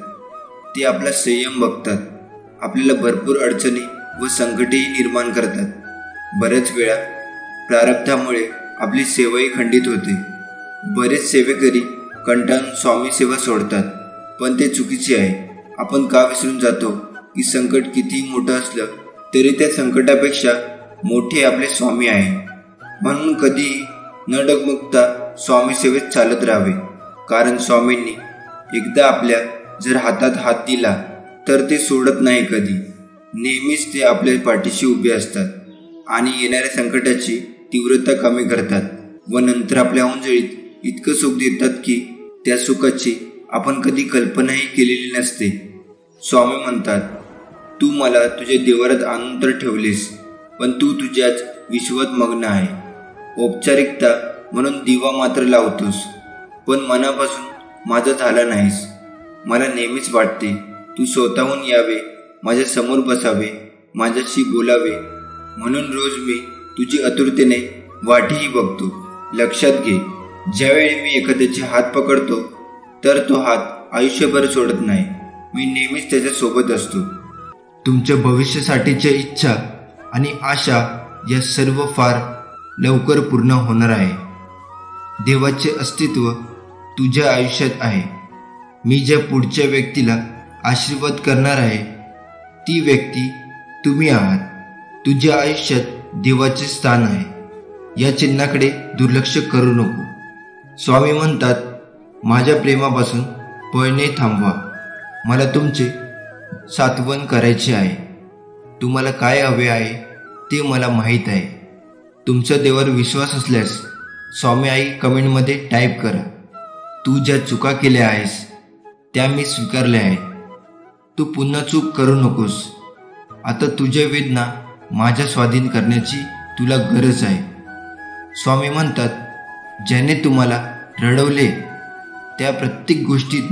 ते आपला संयम बघतात. आपल्याला भरपूर अडचणी व संकटेही निर्माण करतात. बऱ्याच वेळा प्रारब्धामुळे आपली सेवाही खंडित होते. बरेच सेवेकरी कंटाळून स्वामी सेवा सोडतात, पण ते चुकीचे आहे. आपण का विसरून जातो की संकट कितीही मोठं असलं तरी त्या संकटापेक्षा मोठे आपले स्वामी आहे. म्हणून कधीही न डगमगता स्वामी सेवेत चालत राहावे. कारण स्वामींनी एकदा आपल्या जर हातात हात दिला तर ते सोडत नाही कधी. नेहमीच ते आपल्या पाठीशी उभे असतात आणि येणाऱ्या संकटाची तीव्रता कमी करतात व नंतर आपल्या ओंजळीत इतकं सुख देतात की त्या सुखाची आपण कधी कल्पनाही केलेली नसते. स्वामी म्हणतात, तू मला तुझ्या देवारात आणून तर ठेवलेस, पण तू तुझ्याच विश्वात मग्न आहे. औपचारिकता म्हणून दिवा मात्र लावतोस, पण मनापासून माझा झाला नाहीस. मला नेहमीच वाटते तू स्वतःहून यावे, माझ्या समोर बसावे, माझ्याशी बोलावे. म्हणून रोज मी तुझी आतुरतेने वाटही बघतो. लक्षात घे, ज्यावेळी मी एखाद्याचे हात पकडतो तर तो हात आयुष्यभर सोडत नाही. मी नेहमीच त्याच्या सोबत असतो. तुमच्या भविष्यासाठीच्या इच्छा आणि आशा या सर्व फार लवकर पूर्ण होणार आहे. देवाचे अस्तित्व तुझ्या आयुष्यात आहे. मी ज्या पुढच्या व्यक्तीला आशीर्वाद करणार आहे ती व्यक्ती तुम्ही आहात. तुझ्या आयुष्यात देवाचे स्थान आहे. या चिन्हाकडे दुर्लक्ष करू नको. स्वामी म्हणतात, माझ्या प्रेमापासून पळणे थांबवा. मला तुमचे सात्वन करायचे आहे. तुम्हाला काय हवे आहे ते मला माहीत आहे. तुमच्या देवावर विश्वास असल्यास स्वामी आई कमेंटमध्ये टाईप करा. तू ज्या चुका केल्या आहेस त्या मी स्वीकारल्या आहेत. तू पुन्हा चूक करू नकोस. आता तुझ्या वेदना माझ्या स्वाधीन करण्याची तुला गरज आहे. स्वामी म्हणतात, ज्याने तुम्हाला रडवले त्या प्रत्येक गोष्टीत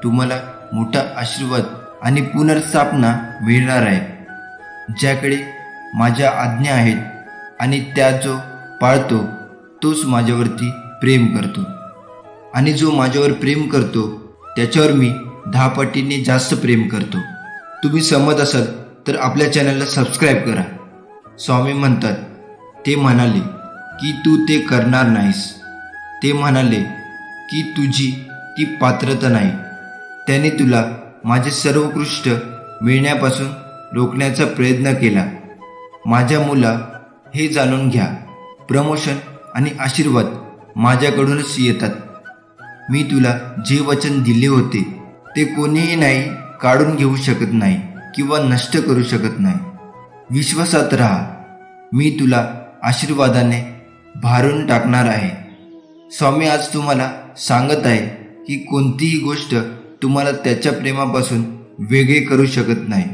तुम्हाला मोठा आशीर्वाद आणि पुनर्स्थापना मिळणार आहे. ज्याकडे माझ्या आज्ञा आहेत आणि त्या जो पाळतो तोच माझ्यावरती प्रेम करतो, आणि जो माझ्यावर प्रेम करतो त्याच्यावर मी 10 पटीने जास्त प्रेम करतो. तुम्ही सहमत असाल तर आपल्या चॅनलला सबस्क्राईब करा. स्वामी म्हणतात, ते म्हणाले की तू ते करणार नाहीस. ते म्हणाले की तुझी ती पात्रता नाही. त्याने तुला माझे सर्वोत्कृष्ट मिळण्यापासून रोखण्याचा प्रयत्न केला. माझ्या मुला, हे जाणून घ्या, प्रमोशन आणि आशीर्वाद माझ्याकडूनच येतात. मी तुला जे वचन दिले होते ते कोणीही नाही काढून घेऊ शकत नाही किंवा नष्ट करू शकत नाही. विश्वासात राहा. मी तुला आशीर्वादाने भारून टाकणार आहे. स्वामी आज तुम्हाला सांगत आहे की कोणतीही गोष्ट तुम्हाला त्याच्या प्रेमापासून वेगळे करू शकत नाही.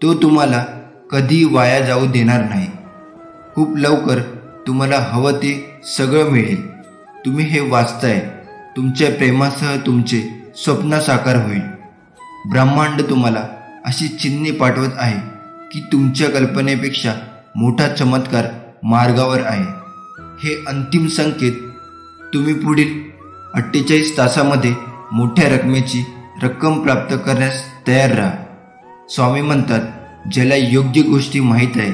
तो तुम्हाला कधी वाया जाऊ देणार नाही. खूप लवकर तुम्हाला हवं ते सगळं मिळेल. तुम्ही हे वाचताय. तुमच्या प्रेमासह तुमचे स्वप्न साकार होईल. ब्रह्मांड तुम्हाला अशी चिन्हे पाठवत आहे की तुमच्या कल्पनेपेक्षा मोठा चमत्कार मार्गावर आहे. हे अंतिम संकेत. तुम्ही पुढील 48 तासामध्ये मोठ्या रकमेची रक्कम प्राप्त करण्यास तयार राहा. स्वामी म्हणतात, ज्याला योग्य गोष्टी माहीत आहे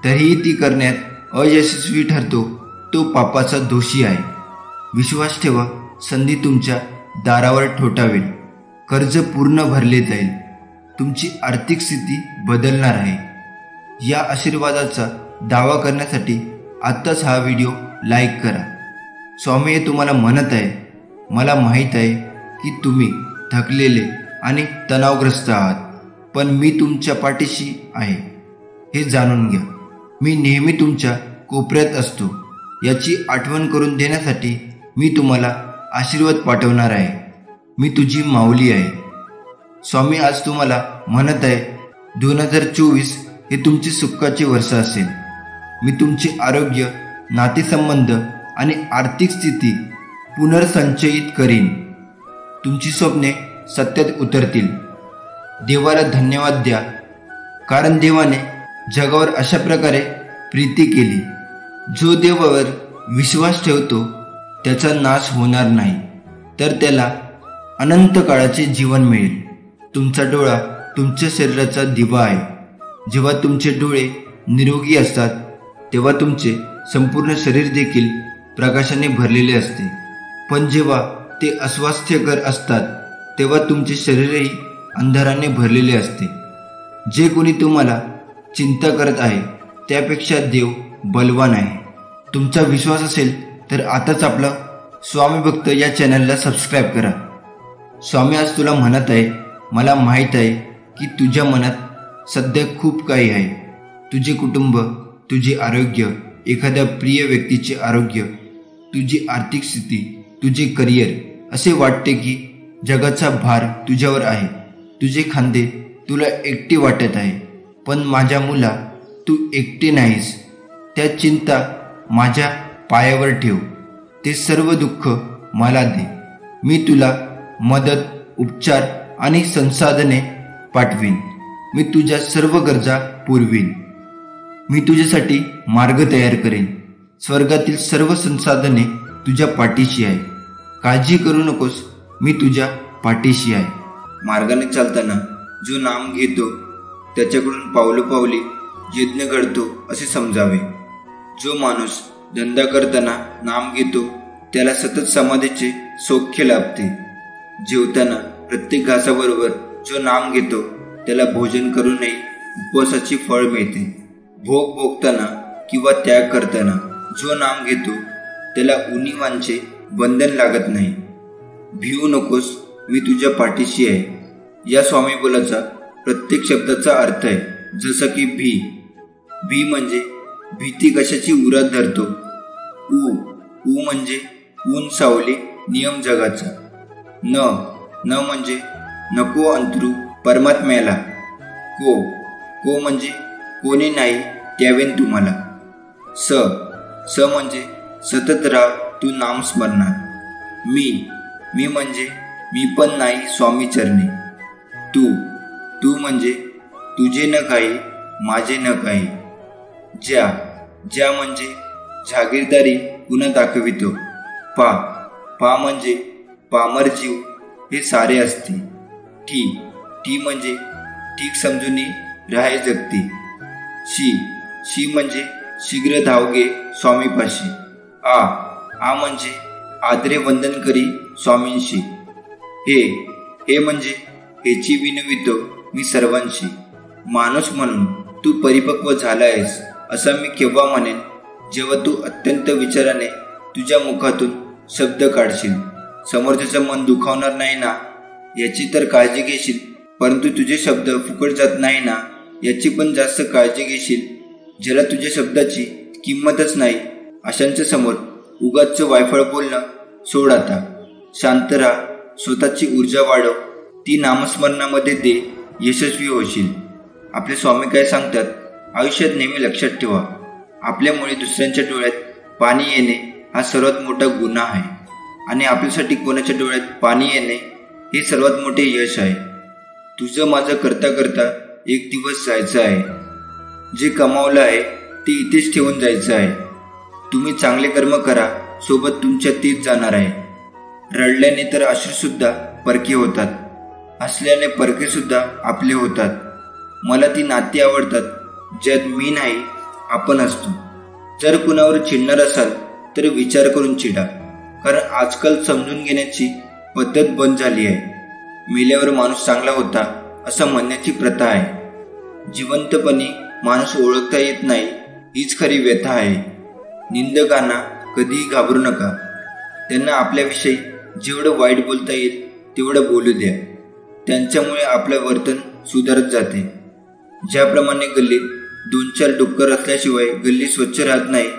तरीही ती करण्यात अयशस्वी ठरतो तो पापाचा दोषी आहे. विश्वास ठेवा, संधी तुमच्या दारावर ठोठावेल. कर्ज पूर्ण भरले जाईल. तुमची आर्थिक स्थिती बदलणार आहे. या आशीर्वादाचा दावा करण्यासाठी आत्ताच हा व्हिडिओ लाईक करा. स्वामी हे तुम्हाला म्हणत आहे, मला माहीत आहे की तुम्ही थकलेले आणि तणावग्रस्त आहात, पण मी तुमच्या पाठीशी आहे. हे जाणून घ्या. मी नेहमी तुमच्या कोपऱ्यात असतो. याची आठवण करून देण्यासाठी मी तुम्हाला आशीर्वाद पाठवणार आहे. मी तुझी माऊली आहे. स्वामी आज तुम्हाला म्हणत आहे, 2024 हे तुमचे सुखाचे वर्ष असेल. मी तुमचे आरोग्य, नातेसंबंध आणि आर्थिक स्थिती पुनर्संचयित करीन. तुमची स्वप्ने सत्यात उतरतील. देवाला धन्यवाद द्या, कारण देवाने जगावर अशा प्रकारे प्रीती केली. जो देवावर विश्वास ठेवतो त्याचा नाश होणार नाही, तर त्याला अनंत काळाचे जीवन मिळेल. तुमचा डोळा तुमच्या शरीराचा दिवा आहे. जेव्हा तुमचे डोळे निरोगी असतात तेव्हा तुमचे संपूर्ण शरीर देखील प्रकाशाने भरलेले असते. पण जेव्हा ते अस्वास्थ्यकर असतात तेव्हा तुमचे शरीरही अंधाराने भरलेले असते. जे कोणी तुम्हाला चिंता करत आहे त्यापेक्षा देव बलवान आहे. तुमचा विश्वास असेल तर आताच आपलं स्वामी भक्त या चॅनलला सबस्क्राईब करा. स्वामी आज तुला म्हणत आहे, मला माहीत आहे की तुझ्या मनात सध्या खूप काही आहे. तुझे कुटुंब, तुझे आरोग्य, एखाद्या प्रिय व्यक्तीचे आरोग्य, तुझी आर्थिक स्थिती, तुझे करिअर. असे वाटते की जगाचा भार तुझ्यावर आहे. तुझे खांदे तुला एकटे वाटत आहे. पण माझ्या मुला, तू एकटे नाहीस. त्या चिंता माझ्या पायावर ठेव. ते सर्व दुःख मला दे. मी तुला मदत, उपचार आणि संसाधने पाठवीन. मी तुझ्या सर्व गरजा पुरवीन. मी तुझ्यासाठी मार्ग तयार करेन. स्वर्गातील सर्व संसाधने तुझ्या पाठीशी आहे. काळजी करू नकोस, मी तुझ्या पाठीशी आहे. मार्गाने चालताना जो नाम घेतो त्याच्याकडून पावलोपावली यज्ञ घडतो असे समजावे. जो माणूस धंदा करताना नाम घेतो त्याला सतत समाधीचे सौख्य लाभते. जेवताना प्रत्येक घासाबरोबर जो नाम घेतो त्याला भोजन करूनही उपवासाची फळ मिळते. भोग भोगताना किंवा त्याग करताना जो नाम घेतो त्याला उणिवांचे बंधन लागत नाही. भिवू नकोस, मी तुझ्या पाठीशी आहे. या स्वामी बोलाचा प्रत्येक शब्दाचा अर्थ आहे. जसं की भी म्हणजे भीती कशाची उरात धरतो. ऊ म्हणजे ऊन सावली नियम जगाचा. न म्हणजे नको अंतरू परमात्म्याला. को म्हणजे कोणी नाही द्यावेन तुम्हाला. स म्हणजे सतत राह तू नाम स्मरणात. मी म्हणजे मी पण नाही स्वामी चरणी. तू तू म्हणजे तुझे न काही माझे न काही. ज्या ज्या म्हणजे जागीरदारी पुन्हा दाखवितो. पा पा म्हणजे पामर जीव हे सारे असते. ठी ठी म्हणजे ठीक समजून राहे जगती. शी शी म्हणजे शीघ्र धावगे स्वामीपाशी. आ आ म्हणजे आदरे वंदन करी स्वामींशी. हे हे म्हणजे हेची विनवितो मी सर्वांशी. माणूस म्हणून तू परिपक्व झाला आहेस असं मी केव्हा म्हणेन, जेव्हा तू अत्यंत विचाराने तुझ्या मुखातून शब्द काढशील. समोरच्याचं मन दुखावणार नाही ना याची तर काळजी घेशील, परंतु तुझे शब्द फुकट जात नाही ना याची पण जास्त काळजी घेशील. ज्याला तुझ्या शब्दाची किंमतच नाही अशांच्या समोर उगाच वायफळ बोलणं सोड आता. शांत राहा, स्वतःची ऊर्जा वाढव, ती नामस्मरणामध्ये दे, यशस्वी होशील. आपले स्वामी काय सांगतात, आयुष्यात नेहमी लक्षात ठेवा, आपल्यामुळे दुसऱ्यांच्या डोळ्यात पाणी येणे हा सर्वात मोठा गुन्हा आहे आणि आपल्यासाठी कोणाच्या डोळ्यात पाणी येणे हे सर्वात मोठे यश आहे. तुझं माझं करता करता एक दिवस जायचं आहे. जे कमावलं आहे ते इथेच ठेवून जायचं आहे. तुम्ही चांगले कर्म करा, सोबत तुमच्या तीच जाणार आहे. रडल्याने तर अश्रूसुद्धा परके होतात, हसल्याने परके सुद्धा आपले होतात. मला ती नाती आवडतात ज्यात मी नाही आपण असतो. जर कुणावर चिडणार असाल तर विचार करून चिडा, कारण आजकाल समजून घेण्याची पद्धत बंद झाली आहे. मेल्यावर माणूस चांगला होता असं म्हणण्याची प्रथा आहे. जिवंतपणी माणूस ओळखता येत नाही हीच खरी व्यथा आहे. निंदकांना कधीही घाबरू नका. त्यांना आपल्याविषयी जेवढं वाईट बोलता येईल तेवढं बोलू द्या. त्यांच्यामुळे आपलं वर्तन सुधारत जाते. ज्याप्रमाणे गल्लीत 2-4 डुक्कर असल्याशिवाय गल्ली स्वच्छ राहत नाही,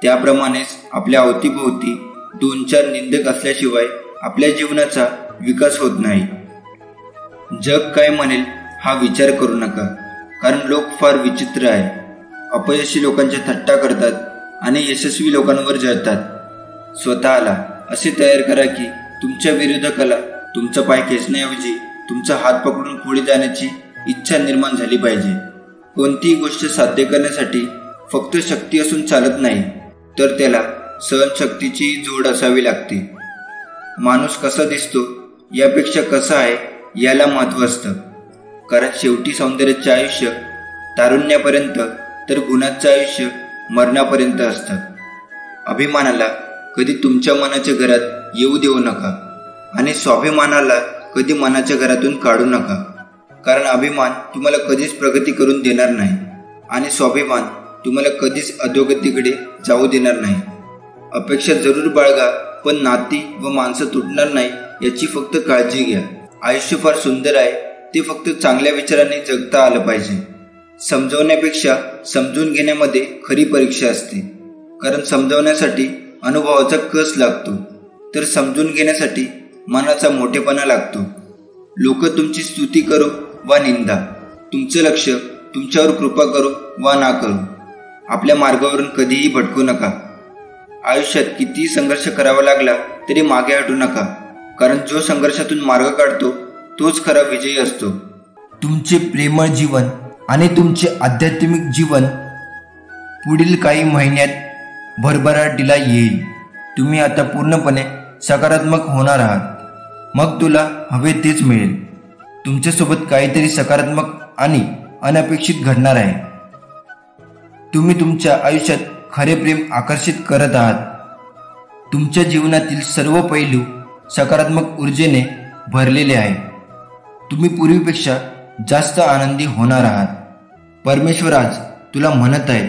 त्याप्रमाणेच आपल्या अवतीभोवती 2-4 निंदक असल्याशिवाय आपल्या जीवनाचा विकास होत नाही. जग काय म्हणेल हा विचार करू नका, कारण लोक फार विचित्र आहे. अपयशी लोकांच्या थट्टा करतात आणि यशस्वी लोकांवर जळतात. स्वतःला असे तयार करा की तुमच्या विरोधकाला तुमचा पाय खेचण्याऐवजी तुमचा हात पकडून पुढे जाण्याची इच्छा निर्माण झाली पाहिजे. कोणतीही गोष्ट साध्य करण्यासाठी फक्त शक्ती असून चालत नाही, तर त्याला सहनशक्तीची जोड असावी लागते. माणूस कसा दिसतो यापेक्षा कसा आहे याला महत्त्व असतं, कारण शेवटी सौंदर्याचे आयुष्य तारुण्यापर्यंत तर गुणाचं आयुष्य मरणापर्यंत असतं. अभिमानाला कधी तुमच्या मनाच्या घरात येऊ देऊ नका आणि स्वाभिमानाला कधी मनाच्या घरातून काढू नका, कारण अभिमान तुम्हाला कधीच प्रगती करून देणार नाही आणि स्वाभिमान तुम्हाला कधीच अधोगतीकडे जाऊ देणार नाही. अपेक्षा जरूर बाळगा, पण नाती व माणसं तुटणार नाही याची फक्त काळजी घ्या. आयुष्य फार सुंदर आहे, ते फक्त चांगल्या विचाराने जगता आलं पाहिजे. समजवण्यापेक्षा समजून घेण्यामध्ये खरी परीक्षा असते, कारण समजवण्यासाठी अनुभवाचा कस लागतो, तर समजून घेण्यासाठी मनाचा मोठेपणा लागतो. लोक तुमची स्तुती करो वा निंदा, तुमचं लक्ष तुमच्यावर कृपा करो वा ना करो, आपल्या मार्गावरून कधीही भटकू नका. आयुष्यात कितीही संघर्ष करावा लागला तरी मागे हटू नका, कारण जो संघर्षातून मार्ग काढतो तोच खरा विजयी असतो. तुमचे प्रेमळ जीवन आणि तुमचे आध्यात्मिक जीवन पुढील काही महिन्यात भरभराटीला येईल. तुम्ही आता पूर्णपणे सकारात्मक होणार आहात, मग तुला हवे तेच मिळेल. तुमच्यासोबत काहीतरी सकारात्मक आणि अनपेक्षित घडणार आहे. तुम्ही तुमच्या आयुष्यात खरे प्रेम आकर्षित करत आहात. तुमच्या जीवनातील सर्व पैलू सकारात्मक ऊर्जेने भरलेले आहे. तुम्ही पूर्वीपेक्षा जास्त आनंदी होणार आहात. परमेश्वर आज तुला म्हणत आहे,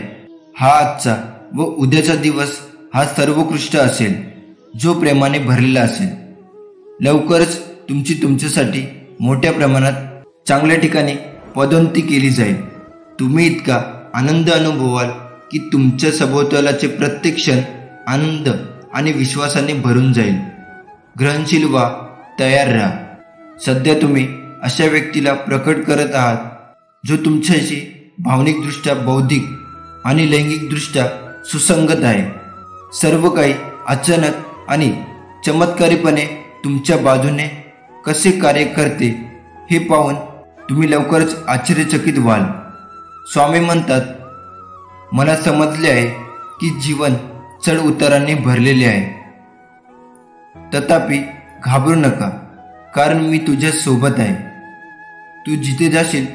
हा आजचा व उद्याचा दिवस हा सर्वोत्कृष्ट असेल, जो प्रेमाने भरलेला असेल. लवकरच तुमची तुमच्यासाठी मोठ्या प्रमाणात चांगल्या ठिकाणी पदोन्नती केली जाईल. तुम्ही इतका आनंद अनुभवाल की तुमच्या सभोवतालाचे प्रत्येक क्षण आनंद आणि विश्वासाने भरून जाईल. ग्रहणशील व्हा, तयार राहा. सध्या तुम्ही अशा व्यक्तीला प्रकट करत आहात जो तुमच्याशी भावनिकदृष्ट्या, बौद्धिक आणि लैंगिकदृष्ट्या सुसंगत आहे. सर्व काही अचानक आणि चमत्कारीपणे तुमच्या बाजूने कसे कार्य करते हे पाहून तुम्ही लवकरच आश्चर्यचकित व्हाल. स्वामी म्हणतात, मला समजले आहे की जीवन चढ उतारांनी भरलेले आहे. तथापि घाबरू नका, कारण मी तुझ्या सोबत आहे. तू जिथे जाशील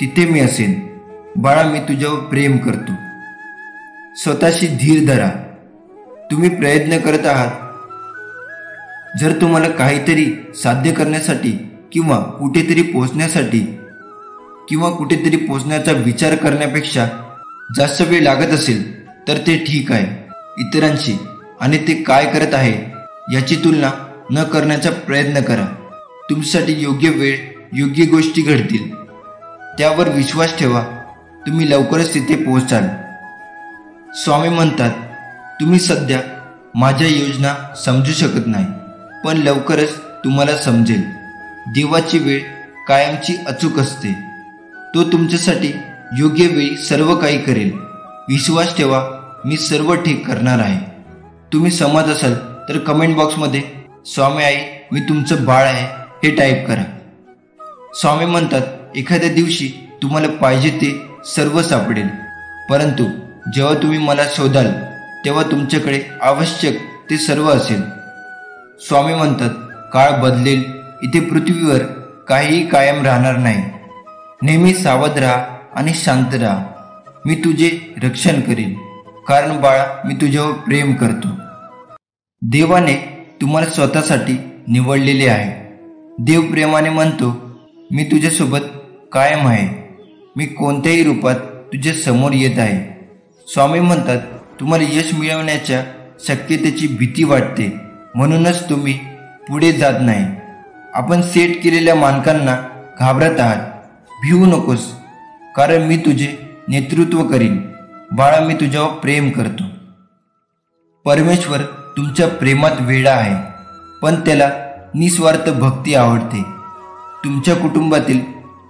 तिथे मी असेन. बाळा, मी तुझ्यावर प्रेम करतो. स्वतःशी धीर धरा. तुम्ही प्रयत्न करत आहात. जर तुम्हाला काहीतरी साध्य करण्यासाठी किंवा कुठेतरी पोहोचण्याचा विचार करण्यापेक्षा जास्त वेळ लागत असेल तर ते ठीक आहे. इतरांशी आणि ते काय करत आहे याची तुलना न करण्याचा प्रयत्न करा. तुमच्यासाठी योग्य वेळ, योग्य गोष्टी घडतील. त्यावर विश्वास ठेवा. तुम्ही लवकरच तिथे पोहोचाल. स्वामी म्हणतात, तुम्ही सध्या माझ्या योजना समजू शकत नाही, पण लवकरच तुम्हाला समजेल. देवाची वेळ कायमची अचूक असते. तो तुमच्यासाठी योग्य वेळी सर्व काही करेल. विश्वास ठेवा, मी सर्व ठीक करणार आहे. तुम्ही सहमत असाल तर कमेंट बॉक्समध्ये स्वामी आई मी तुमचं बाळ आहे हे टाईप करा. स्वामी म्हणतात, एखाद्या दिवशी तुम्हाला पाहिजे ते सर्व सापडेल, परंतु जेव्हा तुम्ही मला शोधाल तेव्हा तुमच्याकडे आवश्यक ते सर्व असेल. स्वामी म्हणतात, काळ बदलेल. इथे पृथ्वीवर काहीही कायम राहणार नाही. नेहमी सावध राहा आणि शांत राहा. मी तुझे रक्षण करेन, कारण बाळा, मी तुझ्यावर प्रेम करतो. देवाने तुम्हाला स्वतःसाठी निवडलेले आहे. देव प्रेमाने म्हणतो, मी तुझ्यासोबत कायम आहे. मी कोणत्याही रूपात तुझ्या समोर येत आहे. स्वामी म्हणतात, तुम्हाला यश मिळवण्याच्या शक्यतेची भीती वाटते, म्हणूनच तुम्ही पुढे जात नाही. आपण सेट केलेल्या मानकांना घाबरत आहात. भिवू नकोस, कारण मी तुझे नेतृत्व करीन. बाळा, मी तुझ्यावर प्रेम करतो. परमेश्वर तुमच्या प्रेमात वेडा आहे, पण त्याला निस्वार्थ भक्ती आवडते. तुमच्या कुटुंबातील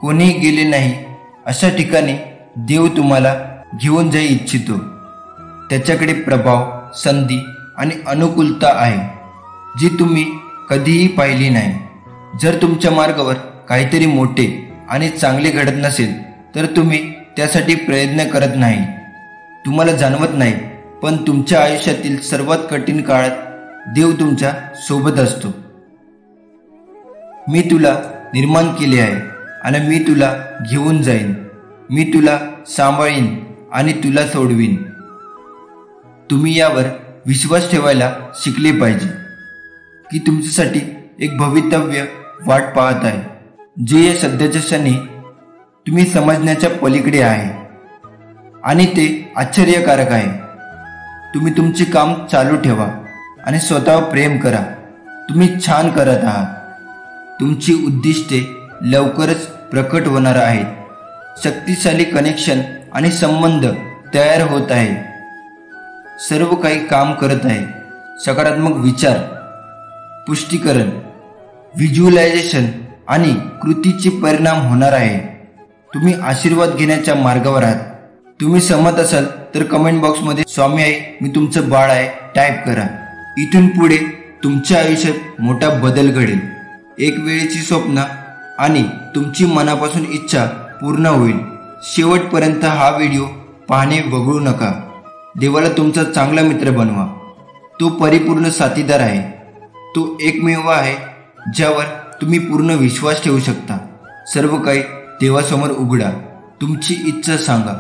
कोणीही गेले नाही अशा ठिकाणी देव तुम्हाला घेऊन जाई इच्छितो. त्याच्याकडे प्रभाव, संधी आणि अनुकूलता आहे जी तुम्ही कधीही पाहिली नाही. जर तुमच्या मार्गावर काहीतरी मोठे आणि चांगले घडत नसेल तर तुम्ही त्यासाठी प्रयत्न करत नाही. तुम्हाला जाणवत नाही, पण तुमच्या आयुष्यातील सर्वात कठीण काळात देव तुमच्या सोबत असतो. मी तुला निर्माण केले आहे आणि मी तुला घेऊन जाईन. मी तुला सांभाळीन आणि तुला सोडवीन. तुम्ही यावर विश्वास ठेवायला शिकले पाहिजे की तुमच्यासाठी एक भवितव्य वाट पाहत आहे, जे या सध्याच्या क्षणी तुम्ही समजण्याच्या पलीकडे आहे आणि ते आश्चर्यकारक आहे. तुम्ही तुमचे काम चालू ठेवा आणि स्वतःवर प्रेम करा. तुम्ही छान करत आहात. तुमची उद्दिष्टे लवकरच प्रकट होणार आहेत. शक्तिशाली कनेक्शन आणि संबंध तयार होत आहे. सर्व काही काम करत आहे. सकारात्मक विचार, पुष्टीकरण, व्हिज्युअलायझेशन आणि कृतीचे परिणाम होणार आहे. तुम्ही आशीर्वाद घेण्याच्या मार्गावर आहात. तुम्ही सहमत असाल तर कमेंट बॉक्समध्ये स्वामी आई मी तुमचं बाळ आहे टाईप करा. इथून पुढे तुमच्या आयुष्यात मोठा बदल घडेल. एक वेळेची स्वप्न आणि तुमची मनापासून इच्छा पूर्ण होईल. शेवटपर्यंत हा व्हिडिओ पाहणे वगळू नका. देवाला तुमचा चांगला मित्र बनवा. तो परिपूर्ण साथीदार आहे. तो एकमेव आहे ज्यावर तुम्ही पूर्ण विश्वास ठेवू शकता. सर्व काही देवासमोर उघडा. तुमची इच्छा सांगा,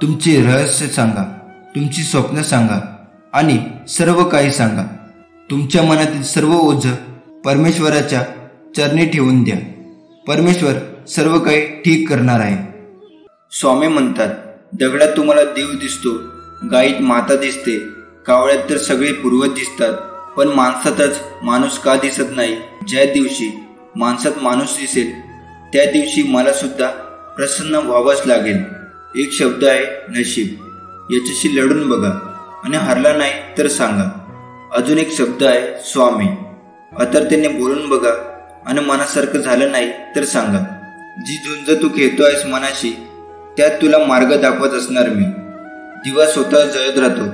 तुमचे रहस्य सांगा, तुमची स्वप्न सांगा आणि सर्व काही सांगा. तुमच्या मनातील सर्व ओझं परमेश्वराच्या चरणी ठेवून द्या. परमेश्वर सर्व काही ठीक करणार आहे. स्वामी म्हणतात, दगडात तुम्हाला देव दिसतो, गायीत माता दिसते, कावळ्यात तर सगळे पूर्वज दिसतात, पण माणसातच माणूस का दिसत नाही? ज्या दिवशी माणसात माणूस दिसेल त्या दिवशी मला सुद्धा प्रसन्न व्हावंच लागेल. एक शब्द आहे नशीब. याच्याशी लढून बघा आणि हरला नाही तर सांगा. अजून एक शब्द आहे स्वामी. अतरतेने बोलून बघा आणि मनासारखं झालं नाही तर सांगा. जी झुंज तू खेळतो आहेस मनाशी, त्यात तुला मार्ग दाखवत असणार मी. दिवा स्वतः जळत राहतो.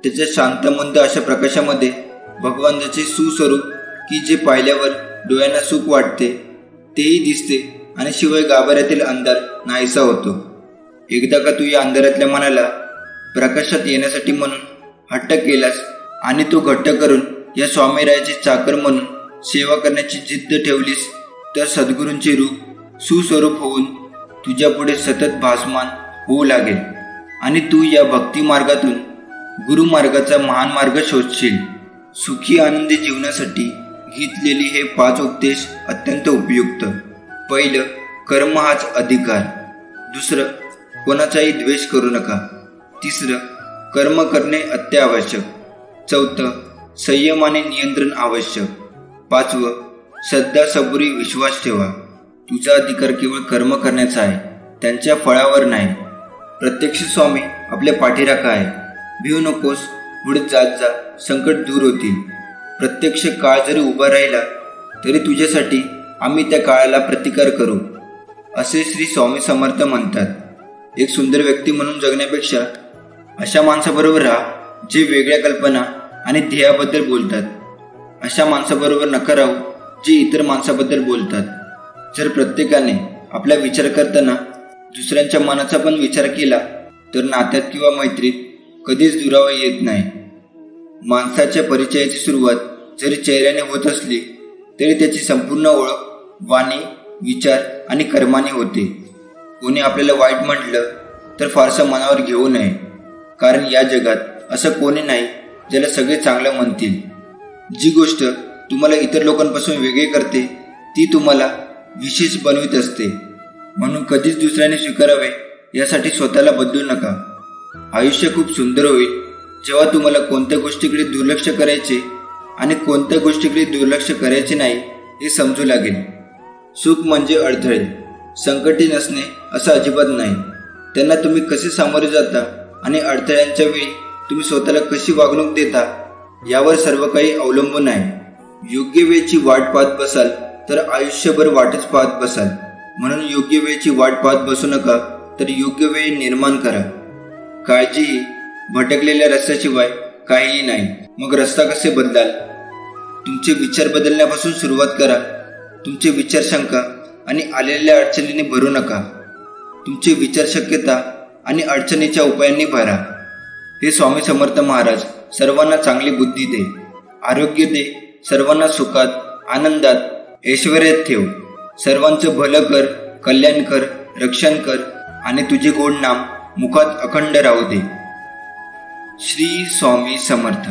त्याच्या शांतमंद अशा प्रकाशामध्ये भगवंताचे सुस्वरूप की जे पाहिल्यावर डोळ्यांना सुख वाटते तेही दिसते आणि शिवाय गाभाऱ्यातील अंधार नाहीसा होतो. एकदा का तू या अंधारातल्या मनाला प्रकाशात येण्यासाठी म्हणून हट्ट केलास आणि तो घट्ट करून या स्वामीरायाची चाकर म्हणून सेवा करण्याची जिद्द ठेवलीस, तर सद्गुरूंचे रूप सुस्वरूप होऊन तुझ्या पुढे सतत भासमान होऊ लागेल आणि तू या भक्ती मार्गातून गुरुमार्गाचा महान मार्ग शोधशील. सुखी आनंदी जीवनासाठी घेतलेली हे 5 उपदेश अत्यंत उपयुक्त. पहिलं, कर्म हाच अधिकार. दुसरं, कोणाचाही द्वेष करू नका. तिसरं, कर्म करणे अत्यावश्यक. चौथं, संयम आणि नियंत्रण आवश्यक. 5वं, श्रद्धा सबुरी विश्वास ठेवा. तुझा अधिकार केवळ कर्म करण्याचा आहे, त्यांच्या फळावर नाही. प्रत्यक्ष स्वामी आपल्या पाठीराखा आहे. भिवू नकोस, पुढे जात जा, संकट दूर होतील. प्रत्यक्ष काळ जरी उभा राहिला तरी तुझ्यासाठी आम्ही त्या काळाला प्रतिकार करू, असे श्री स्वामी समर्थ म्हणतात. एक सुंदर व्यक्ती म्हणून जगण्यापेक्षा अशा माणसाबरोबर राहा जे वेगळ्या कल्पना आणि ध्येयाबद्दल बोलतात. अशा माणसाबरोबर नका राहू जे इतर माणसाबद्दल बोलतात. जर प्रत्येकाने आपला विचार करताना दुसऱ्यांच्या मनाचा पण विचार केला तर नात्यात किंवा मैत्रीत कधीच दुरावा येत नाही. माणसाच्या परिचयाची सुरुवात जरी चेहऱ्याने होत असली तरी त्याची संपूर्ण ओळख वाणी, विचार आणि कर्माने होते. कोणी आपल्याला वाईट म्हटलं तर फारसं मनावर घेऊ नये, कारण या जगात असं कोणी नाही ज्याला सगळे चांगलं म्हणतील. जी गोष्ट तुम्हाला इतर लोकांपासून वेगळे करते ती तुम्हाला विशेष बनवित असते. म्हणून कधीच दुसऱ्याने स्वीकारावे यासाठी स्वतःला बदलू नका. आयुष्य खूप सुंदर होईल जेव्हा तुम्हाला कोणत्या गोष्टीकडे दुर्लक्ष करायचे आणि कोणत्या गोष्टीकडे दुर्लक्ष करायचे नाही हे समजू लागेल. सुख म्हणजे अडथळे, संकटे नसणे असं अजिबात नाही. त्यांना तुम्ही कसे सामोरे जाता आणि अडथळ्यांच्या वेळी तुम्ही स्वतःला कशी वागणूक देता यावर सर्व काही अवलंबून आहे. योग्य वेळची वाट पाहत बसाल तर आयुष्यभर वाटच पाहत बसाल. म्हणून योग्य वेळची वाट पाहत बसू नका, तर योग्य वेळ निर्माण करा. काळजी ही भटकलेल्या रस्त्याशिवाय काहीही नाही. मग रस्ता कसे बदलाल? तुमचे विचार बदलण्यापासून सुरुवात करा. तुमचे विचार शंका आणि आलेल्या अडचणीने भरू नका. तुमचे विचार शक्यता आणि अडचणीच्या उपायांनी भरा. हे स्वामी समर्थ महाराज सर्वांना चांगली बुद्धी दे, आरोग्य दे, सर्वांना सुखात, आनंदात, ऐश्वर्यात ठेव. सर्वांचं भलं कर, कल्याण कर, रक्षण कर आणि तुझे गोड नाम मुखात अखंड राहू दे. श्री स्वामी समर्थ.